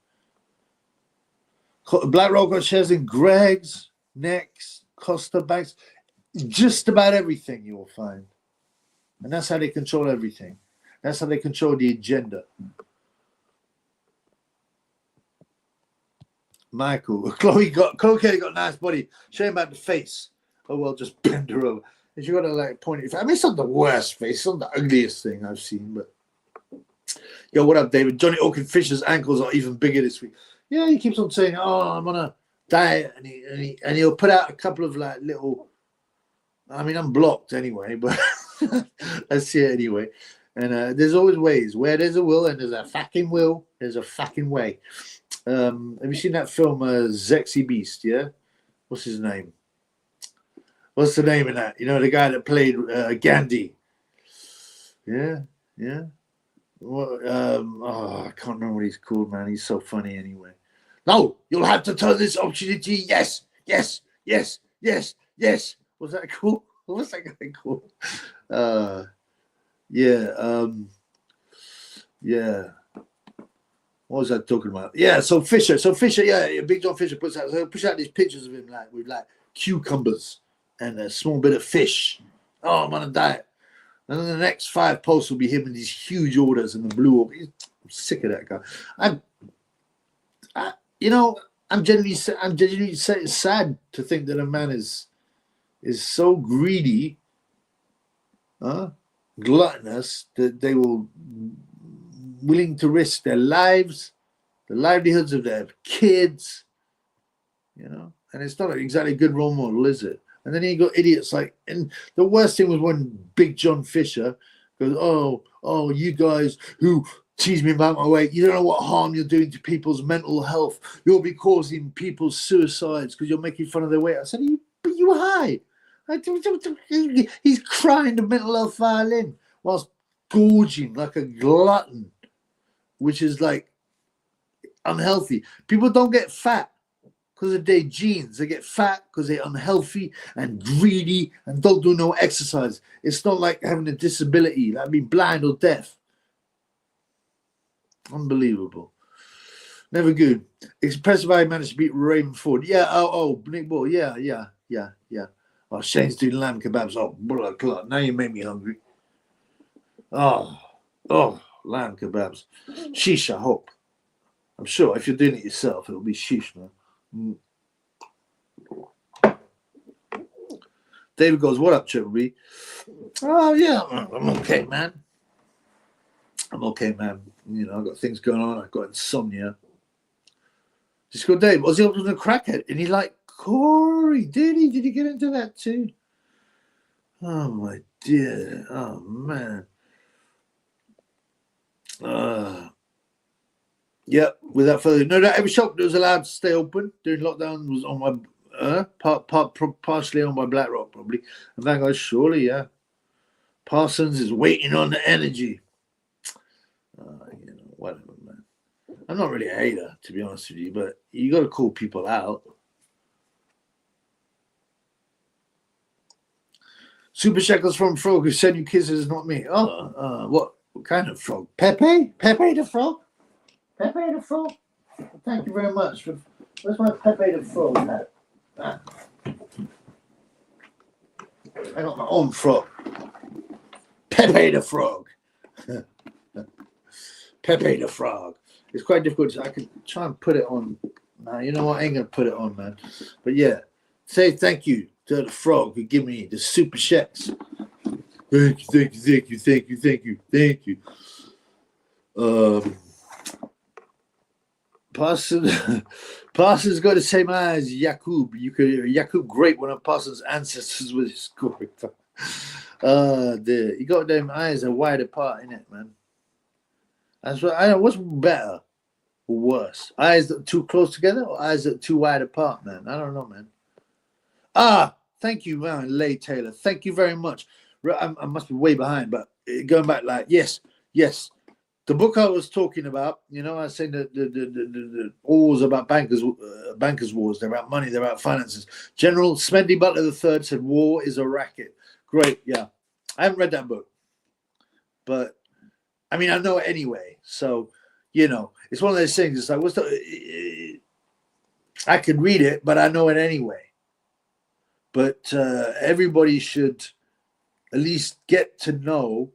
Black Rock got shares in Greg's, Next, Costa Banks, just about everything you will find. And that's how they control everything. That's how they control the agenda. Michael, Chloe got nice body. Shame about the face. Oh well, just bend her over. And she got a like pointy. I mean, it's not the worst face. It's not the ugliest thing I've seen. But yo, what up, David? Johnny Oaken Fisher's ankles are even bigger this week. Yeah, he keeps on saying, "Oh, I'm on a diet," and he'll put out a couple of like little. I mean, I'm blocked anyway, but I see it anyway. And there's always ways. Where there's a will and there's a fucking will, there's a fucking way. Have you seen that film, Sexy Beast? Yeah, what's his name? What's the name of that? You know, the guy that played Gandhi. Yeah. Well, I can't remember what he's called, man. He's so funny anyway. No, you'll have to turn this opportunity. Yes. Was that cool? What's that guy called? Yeah. What was I talking about? Yeah, so Fisher, yeah, Big John Fisher puts out these pictures of him like with like cucumbers and a small bit of fish. Oh, I'm on a diet. And then the next 5 posts will be him in these huge orders and the blue order. I'm sick of that guy. I'm genuinely sad to think that a man is so greedy, gluttonous, that they will willing to risk their lives, the livelihoods of their kids, you know. And it's not exactly a good role model, is it? And then you got idiots like, and the worst thing was when Big John Fisher goes, oh, you guys who tease me about my weight, you don't know what harm you're doing to people's mental health. You'll be causing people's suicides because you're making fun of their weight. I said, but you were high. He's crying the mental health violin whilst gorging like a glutton, which is like unhealthy. People don't get fat because of their genes. They get fat because they're unhealthy and greedy and don't do no exercise. It's not like having a disability, like being blind or deaf. Unbelievable. Never good. Impressive how he managed to beat Raymond Ford. Yeah, Nick Ball. Yeah. Oh, Shane's doing lamb kebabs. Oh, blah, blah. Now you make me hungry. Oh, lamb kebabs. Sheesh, I hope. I'm sure if you're doing it yourself, it'll be sheesh, man. David goes, what up, Triple B? Oh, yeah, I'm okay, man. I'm okay, man. You know, I've got things going on. I've got insomnia. Just go, Dave, was he up with a crackhead? And he like, Corey, did he? Did he get into that too? Oh, my dear. Oh, man. Yeah, without further ado, no, not every shop that was allowed to stay open during lockdown was on my partially owned by BlackRock, probably. And that guy, surely, yeah. Parsons is waiting on the energy. You know, whatever, man. I'm not really a hater, to be honest with you, but you got to call people out. Super Shackles from Frog who send you kisses, not me. Oh, what kind of frog? Pepe? Pepe the Frog? Pepe the Frog? Thank you very much. Where's my Pepe the Frog hat? Ah. I got my own frog. Pepe the Frog. Pepe the Frog. It's quite difficult. I could try and put it on. Nah, you know what? I ain't going to put it on, man. But yeah, say thank you to the frog who give me the super checks. Thank you, thank you, thank you, thank you, thank you, thank you. Parsons got the same eye as Yakub. Yakub great, one of Parsons' ancestors with his scoring. You got them eyes are wide apart, innit, man? That's what I know. What's better or worse? Eyes that are too close together or eyes that are too wide apart, man? I don't know, man. Thank you, man, Lay Taylor. Thank you very much. I must be way behind, but going back, like, yes. The book I was talking about, you know, I was saying the wars about bankers' wars. They're about money. They're about finances. General Smedley Butler III said war is a racket. Great, yeah. I haven't read that book, but I mean, I know it anyway. So, you know, it's one of those things. It's like, I could read it, but I know it anyway. But everybody should at least get to know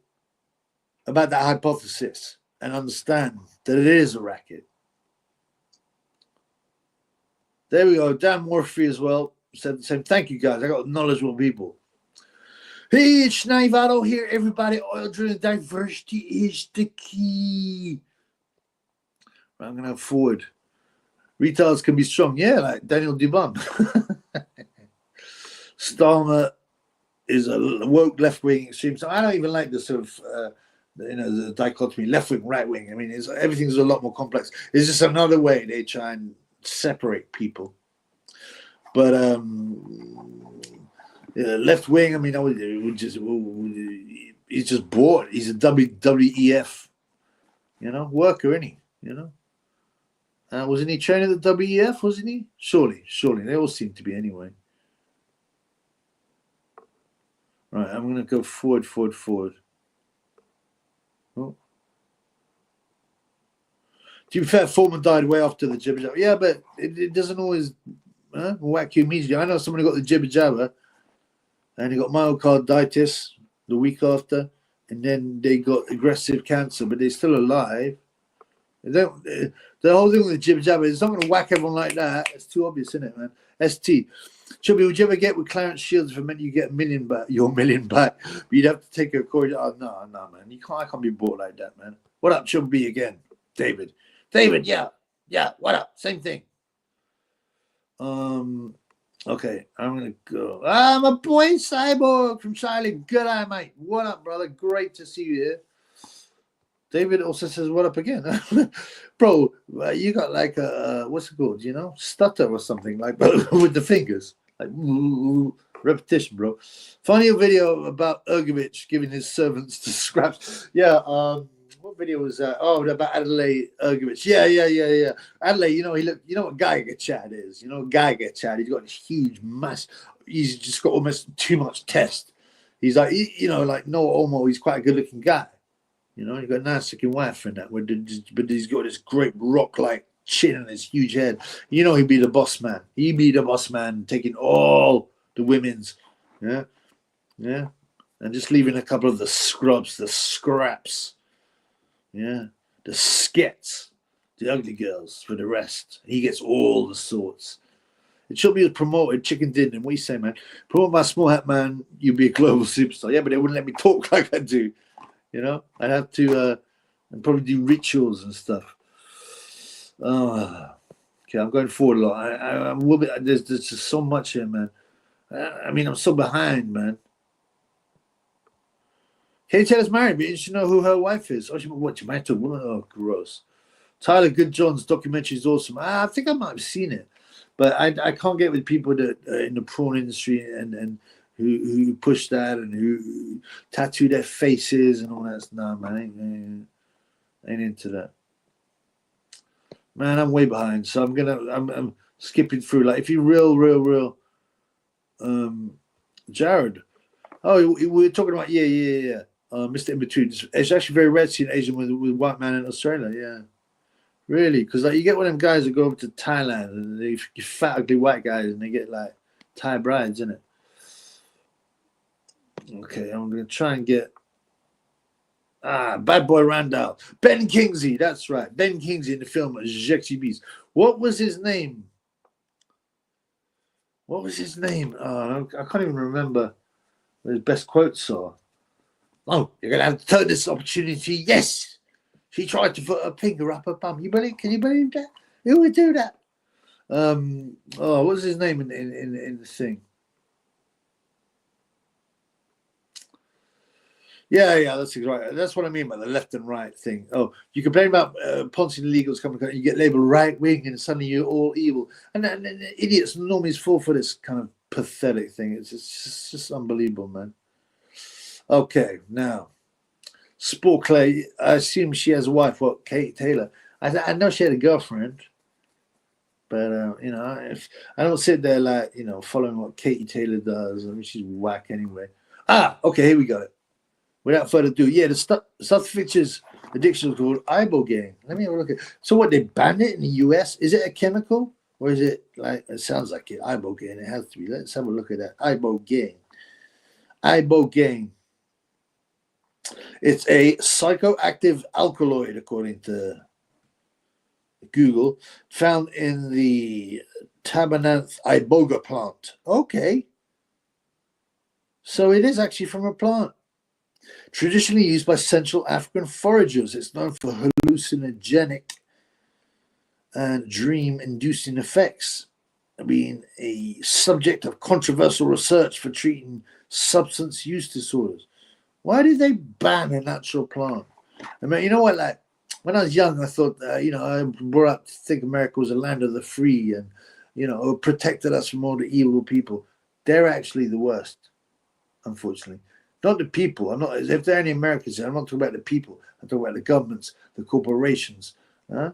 about that hypothesis and understand that it is a racket. There we go. Dan Murphy as well said the same. Thank you, guys. I got knowledgeable people. Hey, it's Schneivado here, everybody. Oil drilling diversity is the key. I'm going to have forward. Retailers can be strong. Yeah, like Daniel Dubon. Starmer is a woke left-wing extreme. So I don't even like the sort of, the dichotomy, left-wing, right-wing. I mean, everything's a lot more complex. It's just another way they try and separate people. But left wing, I mean, he's just bored. He's a WWEF, worker, isn't he? Wasn't he training at the WEF? Wasn't he? Surely. They all seem to be anyway. Right, I'm going to go forward. Oh. To be fair, Foreman died way after the jibber jabber. Yeah, but it doesn't always whack you immediately. I know someone who got the jibber jabber and he got myocarditis the week after, and then they got aggressive cancer, but they're still alive. The whole thing with the jibber jabber is not going to whack everyone like that. It's too obvious, isn't it, man? ST. Chubby, would you ever get with Clarence Shields if it meant you get your million back? But you'd have to take a corridor. Oh, no, man. I can't be bought like that, man. What up, Chubby, again? David, yeah. What up? Same thing. Okay, I'm gonna go. My boy Cyborg from Charlie. Good eye, mate. What up, brother? Great to see you here. David also says, what up again? Bro, you got like a, what's it called, stutter or something, like with the fingers. Like, repetition, bro. Funny video about Ergovich giving his servants to scraps. Yeah, what video was that? Oh, about Adelaide Ergovich. Yeah. Adelaide, he look. You know what Geiger Chad is? Geiger Chad. He's got this huge mass. He's just got almost too much test. He's like, like Noah Olmo. He's quite a good-looking guy. He's got a nice-looking wife and that, but he's got this great rock-like chin and this huge head. He'd be the boss man. He'd be the boss man, taking all the women's, yeah, and just leaving a couple of the scrubs, the scraps, yeah, the skets, the ugly girls for the rest. He gets all the sorts. It should be promoted, chicken dinner. And what you say, man? Promote my small hat, man. You'd be a global superstar. Yeah, but they wouldn't let me talk like I do. I'd have to and probably do rituals and stuff. Okay, I'm going forward a lot. I will be. There's just so much here, man. I mean, I'm so behind, man. Katie Taylor's married, but you should know who her wife is. Oh, she married to a woman? Oh, gross. Tyler Goodjohn's documentary is awesome. I think I might have seen it, but I can't get with people that in the prawn industry and who push that and who tattoo their faces and all that. No, man, ain't into that. Man, I'm way behind, so I'm skipping through. Like if you real, Jared. Oh, we were talking about yeah. Mr. In Between. It's actually very rare to see an Asian with white man in Australia. Yeah, really, because like you get one of them guys that go over to Thailand and they fat ugly white guys and they get like Thai brides, isn't it? Okay, I'm gonna try and get Bad Boy Randall. Ben Kingsley, that's right. Ben Kingsley in the film Jexy Beast. What was his name? Oh, I can't even remember what his best quotes are. Oh, you're gonna have to turn this opportunity. Yes. She tried to put her finger up her bum. Can you believe that? Who would do that? What was his name in the thing? Yeah, that's right. That's what I mean by the left and right thing. Oh, you complain about Ponzi illegals coming, you get labeled right wing, and suddenly you're all evil. And idiots normally fall for this kind of pathetic thing. It's just unbelievable, man. Okay, now, Sport Clay. I assume she has a wife. What, Kate Taylor? I know she had a girlfriend, but if I don't sit there like following what Katie Taylor does. I mean, she's whack anyway. Okay, here we got it. Without further ado, yeah, the South Fitch's addiction is called ibogaine. Let me have a look at it. So what, they banned it in the US? Is it a chemical? Or is it like, it sounds like it, ibogaine. It has to be. Let's have a look at that. Ibogaine. It's a psychoactive alkaloid, according to Google, found in the Tabananth iboga plant. Okay. So it is actually from a plant. Traditionally used by Central African foragers, it's known for hallucinogenic and dream-inducing effects, being a subject of controversial research for treating substance use disorders. Why did they ban a natural plant? I mean, you know what? Like when I was young, I thought, I brought up to think America was a land of the free and, it protected us from all the evil people. They're actually the worst, unfortunately. Not the people. If there are any Americans here, I'm not talking about the people. I'm talking about the governments, the corporations, the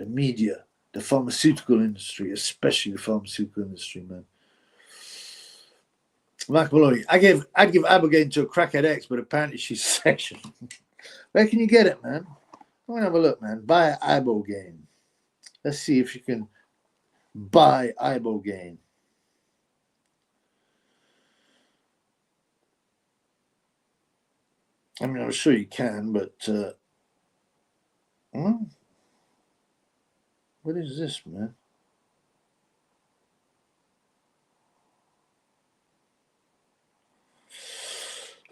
media, the pharmaceutical industry, especially the pharmaceutical industry, man. Michael Maloney, I'd give ibogaine to a crackhead ex, but apparently she's sexual. Where can you get it, man? I'm gonna have a look, man. Buy ibogaine. Let's see if you can buy ibogaine. I mean, I'm sure you can, but what is this, man?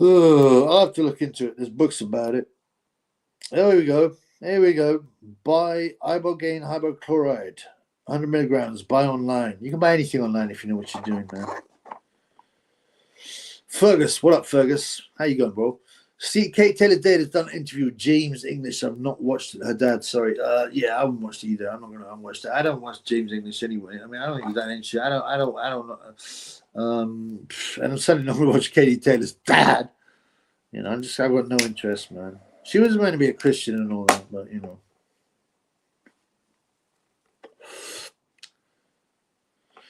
Oh, I'll have to look into it. There's books about it. There we go. Buy ibogaine hydrochloride, 100 milligrams. Buy online. You can buy anything online if you know what you're doing, man. Fergus, what up, Fergus? How you going, bro? See, Kate Taylor Dade has done an interview with James English. I've not watched it. Her dad, sorry. Yeah, I haven't watched it either. I'm not going to unwatch that. I don't watch James English anyway. I mean, I don't think he's that interesting. I don't know. And I'm certainly not going to watch Katie Taylor's dad. I've got no interest, man. She was meant to be a Christian and all that, but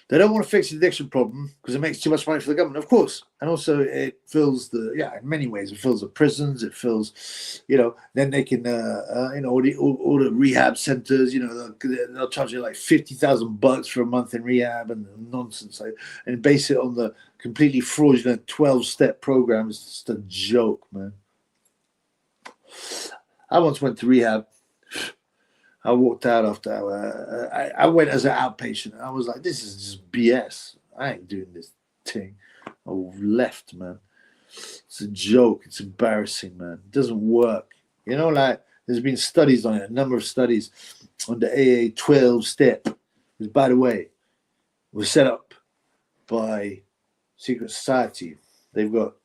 They don't want to fix the addiction problem because it makes too much money for the government, of course. And also it fills in many ways, it fills the prisons, it fills, then they can, all the rehab centers, they'll charge you like $50,000 for a month in rehab and nonsense. And base it on the completely fraudulent 12-step program. It's just a joke, man. I once went to rehab. I walked out after I went as an outpatient. I was like, this is just BS. I ain't doing this thing. I left, man. It's a joke. It's embarrassing, man. It doesn't work. Like There's been studies on it, a number of studies on the AA 12 step, which, by the way, was set up by secret society. They've got,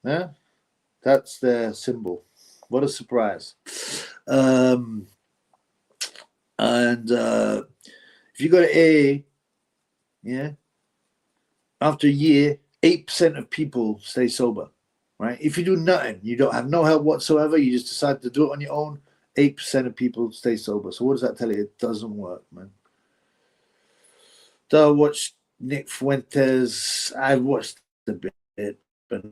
that's their symbol. What a surprise. And if you go to AA, yeah, after a year, 8% of people stay sober, right? If you do nothing, you don't have no help whatsoever, you just decide to do it on your own, 8% of people stay sober. So what does that tell you? It doesn't work, man. So I watched Nick Fuentes. I've watched a bit, but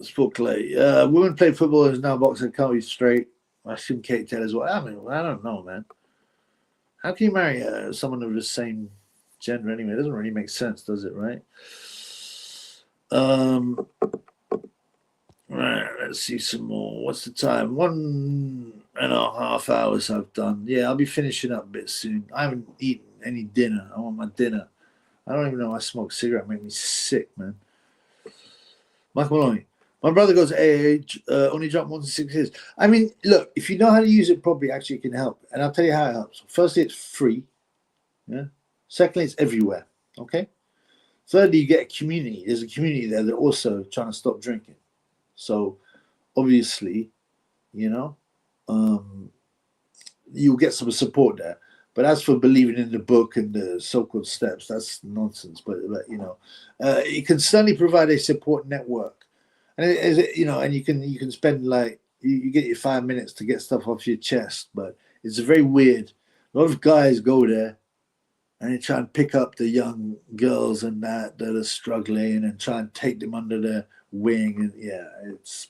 spoke like women play football is now boxing. Can't be straight. I assume Kate Taylor's what. I mean, I don't know, man. How can you marry someone of the same gender anyway? It doesn't really make sense, does it? Right. Right. Let's see some more. What's the time? 1.5 hours I've done. Yeah, I'll be finishing up a bit soon. I haven't eaten any dinner. I want my dinner. I don't even know I smoke cigarette. Make me sick, man. Michael Maloney. My brother goes to AA, only dropped once in 6 years. I mean, look, if you know how to use it properly, actually it can help. And I'll tell you how it helps. Firstly, it's free. Yeah. Secondly, it's everywhere. Okay. Thirdly, you get a community. There's a community there that are also trying to stop drinking. So obviously, you know, you'll get some support there. But as for believing in the book and the so-called steps, that's nonsense. But you know, it can certainly provide a support network, and you know, and you can spend like you get your 5 minutes to get stuff off your chest. But it's very weird. A lot of guys go there and they try and pick up the young girls and that are struggling and try and take them under their wing. And yeah, it's.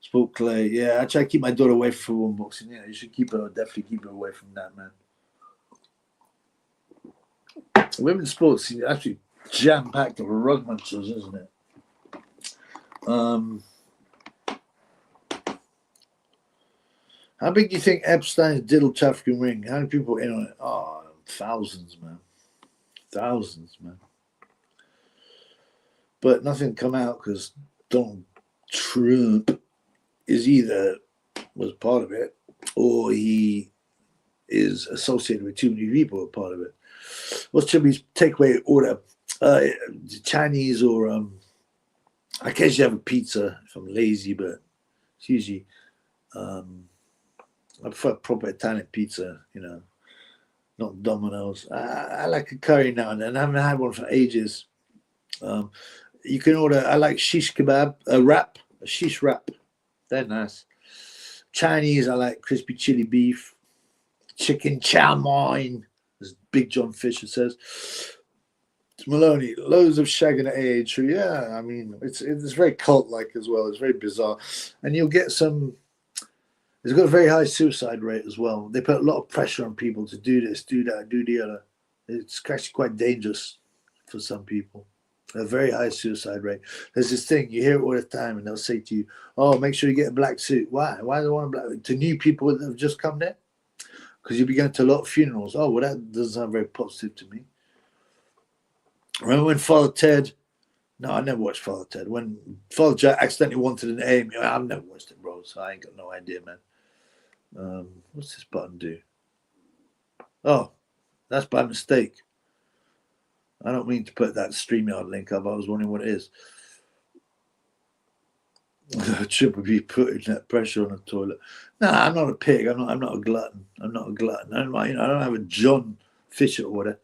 Spoke Clay. Yeah, I try to keep my daughter away from one boxing. Yeah, you should definitely keep her away from that, man. Women's sports is actually jam-packed of rug munchers, isn't it? How big do you think Epstein's diddle trafficking ring? How many people in on it? Oh, thousands, man. Thousands, man. But nothing come out because Donald Trump is either was part of it or he is associated with too many people who are part of it. What's Chimmy's takeaway order? Chinese or I occasionally have a pizza if I'm lazy, but it's usually I prefer proper Italian pizza, you know, not Domino's. I like a curry now and then. I haven't had one for ages. You can order, I like shish kebab, a shish wrap. They're nice. Chinese, I like crispy chili beef, chicken chow mein, as Big John Fisher says. Maloney, loads of shagging at AA tree. Yeah, I mean, it's very cult-like as well. It's very bizarre. And you'll get some, it's got a very high suicide rate as well. They put a lot of pressure on people to do this, do that, do the other. It's actually quite dangerous for some people. A very high suicide rate. There's this thing, you hear it all the time, and they'll say to you, oh, make sure you get a black suit. Why? Why do they want a black suit? To new people that have just come there? Because you'll be going to a lot of funerals. Oh, well, that doesn't sound very positive to me. Remember when Father Ted, no, I never watched Father Ted. When Father Jack accidentally wanted an aim, I've never watched it, bro, so I ain't got no idea, man. What's this button do? Oh, that's by mistake. I don't mean to put that StreamYard link up. I was wondering what it is. Triple B putting that pressure on the toilet. Nah, I'm not a pig. I'm not a glutton. I'm not a glutton. I don't have a John Fisher order.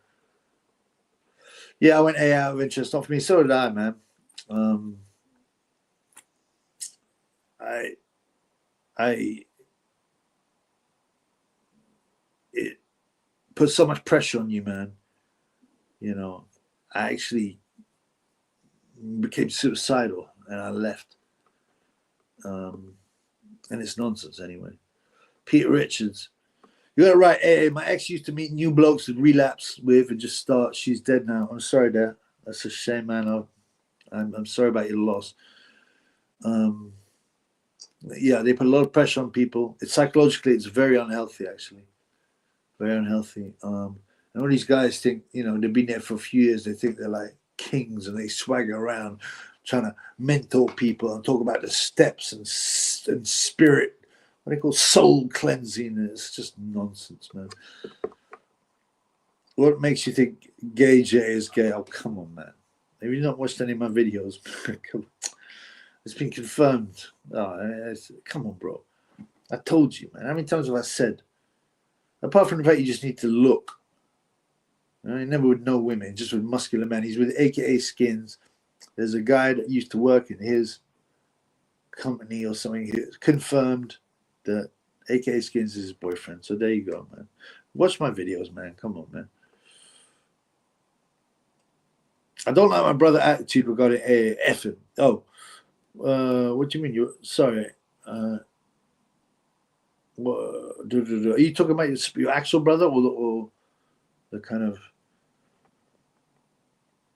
Yeah, I went A out of interest. Not for me. So did I, man. It puts so much pressure on you, man. You know, I actually became suicidal and I left. And it's nonsense anyway. Peter Richards. You're right, AA. My ex used to meet new blokes and relapse with and just start. She's dead now. I'm sorry, Dad. That's a shame, man. I'm sorry about your loss. Yeah, they put a lot of pressure on people. Psychologically, it's very unhealthy, actually. Very unhealthy. And all these guys think, you know, they've been there for a few years. They think they're like kings and they swagger around trying to mentor people and talk about the steps and spirit, what they call soul cleansing. It's just nonsense, man. What makes you think Gay J is gay? Oh, come on, man. Have you not watched any of my videos? It's been confirmed. Oh, come on, bro. I told you, man. How many times have I said? Apart from the fact you just need to look. I never would know women, just with muscular men. He's with AKA Skins. There's a guy that used to work in his company or something. He confirmed that AKA Skins is his boyfriend. So there you go, man. Watch my videos, man. Come on, man. I don't like my brother attitude regarding effing. Oh, what do you mean? You're sorry. Are you talking about your actual brother or the kind of,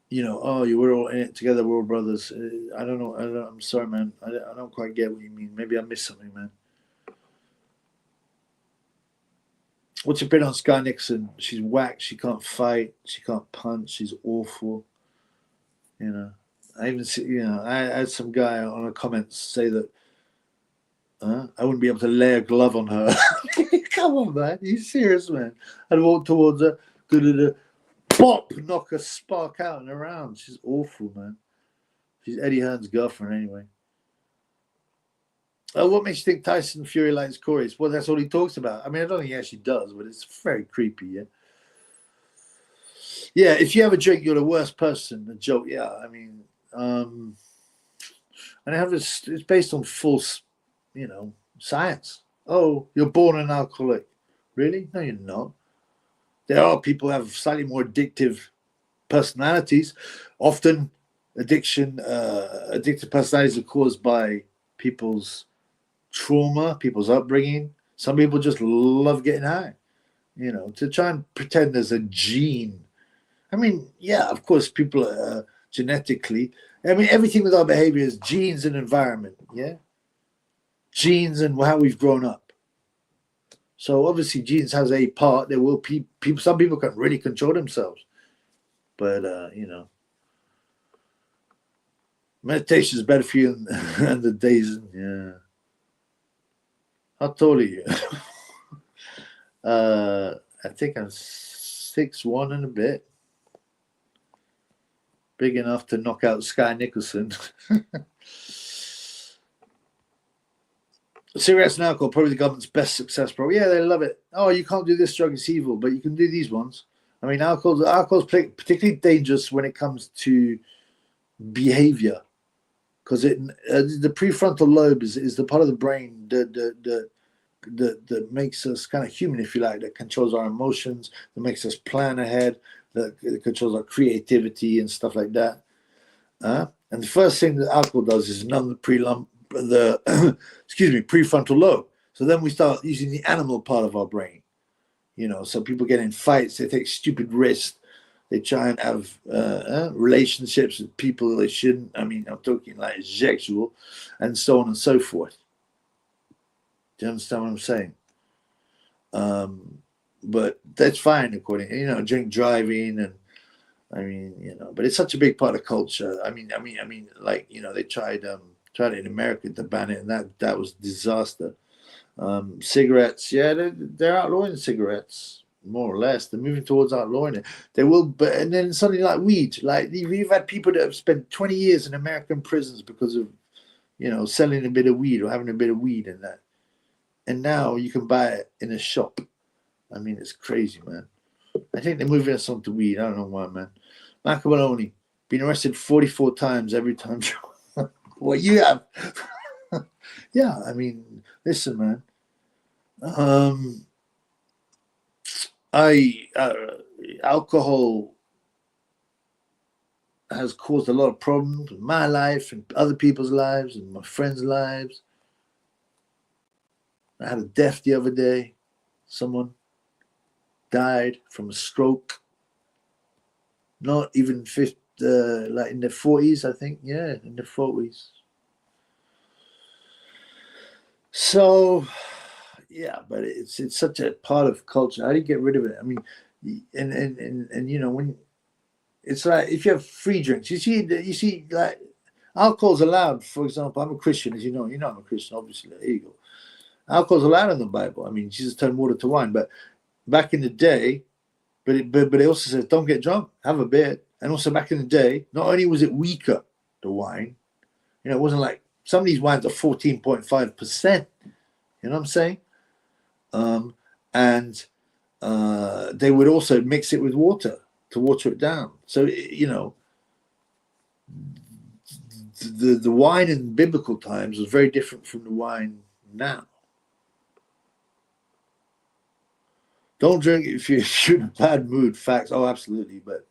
you know, oh, you were all in it together, we're all brothers. I don't know. I'm sorry, man. I don't quite get what you mean. Maybe I missed something, man. What's your opinion on Sky Nixon? She's whack. She can't fight. She can't punch. She's awful. You know, I even see, you know, I had some guy on a comment say that I wouldn't be able to lay a glove on her. Come on, man. Are you serious, man? I'd walk towards her, pop, knock a spark out and around. She's awful, man. She's Eddie Hearn's girlfriend, anyway. What makes you think Tyson Fury likes Corey? Well, that's all he talks about. I mean, I don't think he actually does, but it's very creepy, yeah? Yeah, if you have a drink, you're the worst person. A joke, yeah. I mean, and I have this. It's based on false, you know, science. Oh, you're born an alcoholic. Really? No, you're not. There are people who have slightly more addictive personalities. Often, addictive personalities are caused by people's trauma, people's upbringing. Some people just love getting high. You know, to try and pretend there's a gene. I mean, yeah, of course, people are genetically. I mean, everything with our behavior is genes and environment, yeah? Genes and how we've grown up. So obviously, genes has a part. There will be people. Some people can really control themselves, but you know, meditation is better for you than the days. Yeah. How tall are you? I think I'm 6'1" and a bit. Big enough to knock out Sky Nicholson. Cigarettes and alcohol, probably the government's best success program. Yeah, they love it. Oh, you can't do this drug, it's evil, but you can do these ones. I mean, alcohol's particularly dangerous when it comes to behavior, because the prefrontal lobe is the part of the brain that makes us kind of human, if you like, that controls our emotions, that makes us plan ahead, that controls our creativity and stuff like that. And the first thing that alcohol does is numb the prefrontal lobe. So then we start using the animal part of our brain. You know, so people get in fights, they take stupid risks, they try and have relationships with people they shouldn't. I mean, I'm talking like sexual, and so on and so forth. Do you understand what I'm saying? But that's fine, according, you know, drink driving, and I mean, you know, but it's such a big part of culture. I mean, like, you know, they tried it in America to ban it, and that was a disaster. Cigarettes, yeah, they're outlawing cigarettes, more or less. They're moving towards outlawing it. They will, but and then something like weed, like we've had people that have spent 20 years in American prisons because of, you know, selling a bit of weed or having a bit of weed in that. And now you can buy it in a shop. I mean, it's crazy, man. I think they're moving us on to weed. I don't know why, man. Michael Maloney, been arrested 44 times every time. What you have? Yeah, I mean, listen, man. Alcohol has caused a lot of problems in my life and other people's lives and my friends' lives. I had a death the other day. Someone died from a stroke. Not even like in their 40s, I think. Yeah, in the 40s. So, yeah, but it's such a part of culture. How do you get rid of it? I mean, and you know, when it's like if you have free drinks, you see like Alcohol's allowed. For example, I'm a Christian, as you know. You know I'm a Christian, obviously. There you go. Alcohol's allowed in the Bible. I mean, Jesus turned water to wine. But back in the day, but it also says, don't get drunk, have a beer. And also back in the day, not only was it weaker, the wine, it wasn't like some of these wines are 14.5%. You know what I'm saying? And they would also mix it with water to water it down. So, the wine in biblical times was very different from the wine now. Don't drink if you're in a bad mood. Facts. Oh, absolutely. But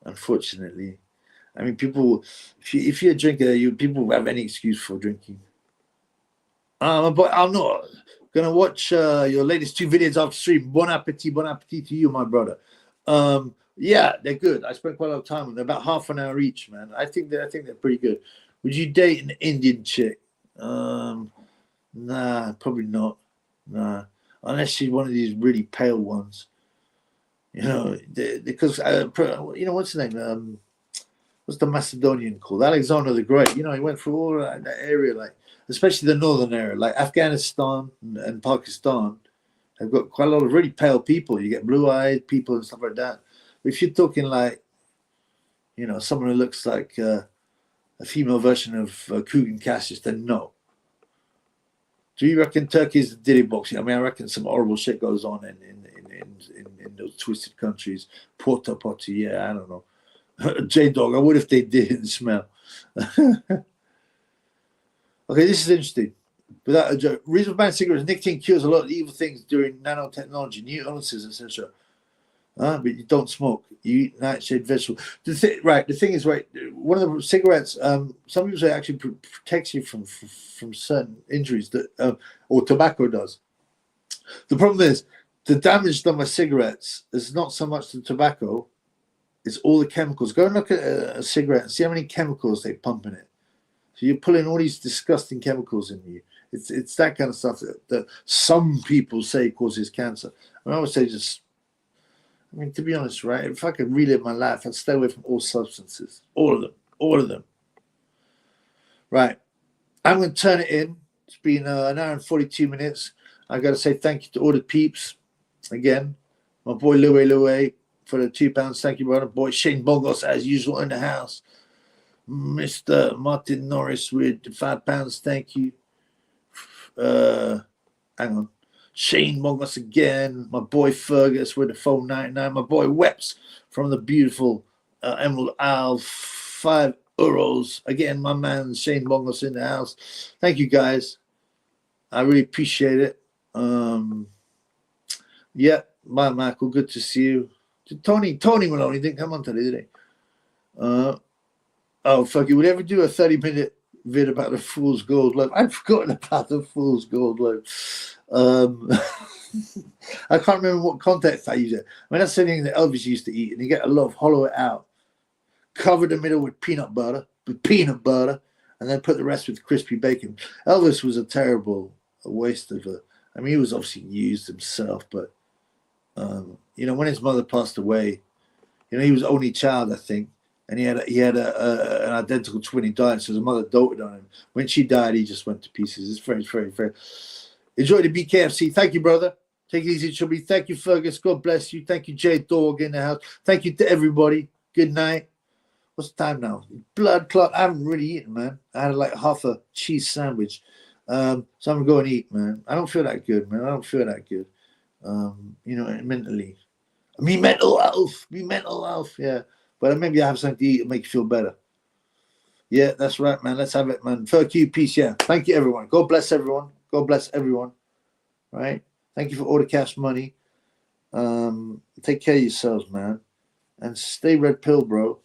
unfortunately, I mean, people, if you're a drinker, people have any excuse for drinking. But I'm not gonna watch your latest 2 videos off stream. Bon appetit to you, my brother. Yeah, they're good. I spent quite a lot of time with them, about half an hour each, man. I think they're pretty good. Would you date an Indian chick? Nah, probably not. Nah, unless she's one of these really pale ones. Because what's the name? What's the Macedonian called? Alexander the Great. He went through all that area, like especially the northern area, like Afghanistan and Pakistan. Have got quite a lot of really pale people. You get blue-eyed people and stuff like that. But if you're talking like, someone who looks like a female version of Kugan Cassius, then no. Do you reckon Turkey's the diddy boxing? I mean, I reckon some horrible shit goes on in those twisted countries. Porta Potty, yeah, I don't know. J-Dog, I would if they didn't smell. Okay, this is interesting. Without a joke, reason for banning cigarettes: nicotine cures a lot of evil things during nanotechnology, new illnesses, etc. But you don't smoke. You eat nightshade vegetables. The thing is, one of the cigarettes, some people say actually protects you from certain injuries that, or tobacco does. The problem is, the damage done by cigarettes is not so much the tobacco, it's all the chemicals. Go and look at a cigarette and see how many chemicals they pump in it. So you're pulling all these disgusting chemicals in you. It's that kind of stuff that some people say causes cancer. I would say to be honest, right, if I could relive my life, I'd stay away from all substances. All of them. Right. I'm going to turn it in. It's been an hour and 42 minutes. I got to say thank you to all the peeps. Again, my boy Louie for the £2. Thank you, brother. Boy Shane Bogos, as usual, in the house. Mr. Martin Norris with £5. Thank you. Hang on. Shane Bogos again. My boy Fergus with the phone 99. My boy Weps from the beautiful Emerald Isle. €5. Again, my man Shane Bogos in the house. Thank you, guys. I really appreciate it. Yeah, bye, Michael. Good to see you. Tony Maloney didn't come on today, did he? Oh, fuck it. Would ever do a 30-minute vid about the Fool's Gold Loaf? I'd forgotten about the Fool's Gold Loaf. I can't remember what context I use it. I mean, that's something that Elvis used to eat, and you get a loaf, hollow it out, cover the middle with peanut butter, and then put the rest with crispy bacon. Elvis was a terrible waste of a. I mean, he was obviously used himself, but when his mother passed away, he was only child, I think, and he had an identical twin. He died, so his mother doted on him. When she died, he just went to pieces. It's very, very, very. Enjoy the BKFC. Thank you, brother. Take it easy, Chubby. Thank you, Fergus. God bless you. Thank you, J Dog in the house. Thank you to everybody. Good night. What's the time now? Blood clot. I haven't really eaten, man. I had like half a cheese sandwich. So I'm gonna go and eat, man. I don't feel that good, man. I don't feel that good. Mentally. Me mental health. Yeah. But maybe I have something to eat and make you feel better. Yeah, that's right, man. Let's have it, man. Fuck you, peace. Yeah. Thank you, everyone. God bless everyone. God bless everyone. Right? Thank you for all the cash money. Take care of yourselves, man. And stay red pill, bro.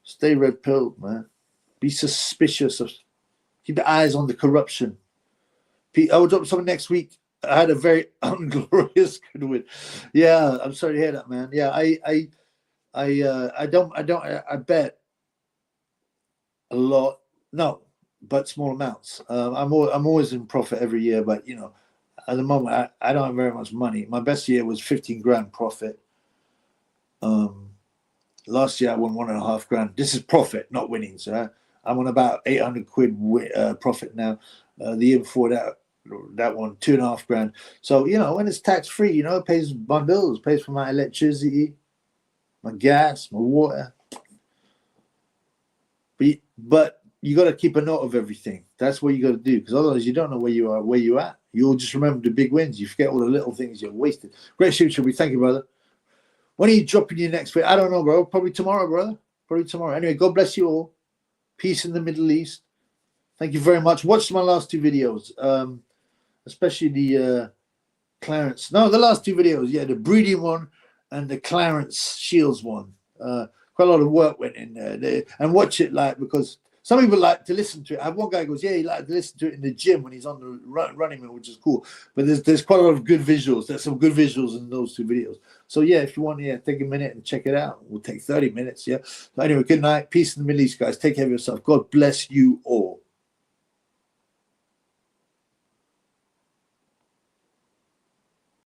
Stay red pill, man. Be suspicious of. Keep your eyes on the corruption. I will drop something next week. I had a very unglorious good win. Yeah, I'm sorry to hear that, man. Yeah, I bet a lot. No, but small amounts. I'm always in profit every year, but at the moment I don't have very much money. My best year was 15 grand profit. Last year I won 1.5 grand. This is profit, not winnings. I'm on about 800 quid profit now. The year before that one, 2.5 grand. So, you know, when it's tax free, you know, it pays my bills, pays for my electricity, my gas, my water. But you got to keep a note of everything. That's what you got to do, because otherwise you don't know where you are, where you at. You'll just remember the big wins. You forget all the little things you're wasted. Great shoot, Shelby. Thank you, brother. When are you dropping your next video? I don't know, bro. Probably tomorrow, brother. Probably tomorrow. Anyway, God bless you all. Peace in the Middle East. Thank you very much. Watch my last 2 videos, especially the Clarence. No, the last 2 videos. Yeah, the breeding one and the Clarence Shields one. Quite a lot of work went in there. And watch it, like, because some people like to listen to it. I have one guy who goes, yeah, he likes to listen to it in the gym when he's on the running man, which is cool. But there's quite a lot of good visuals. There's some good visuals in those 2 videos. So, yeah, if you want, yeah, take a minute and check it out. We'll take 30 minutes, yeah. So anyway, good night. Peace in the Middle East, guys. Take care of yourself. God bless you all.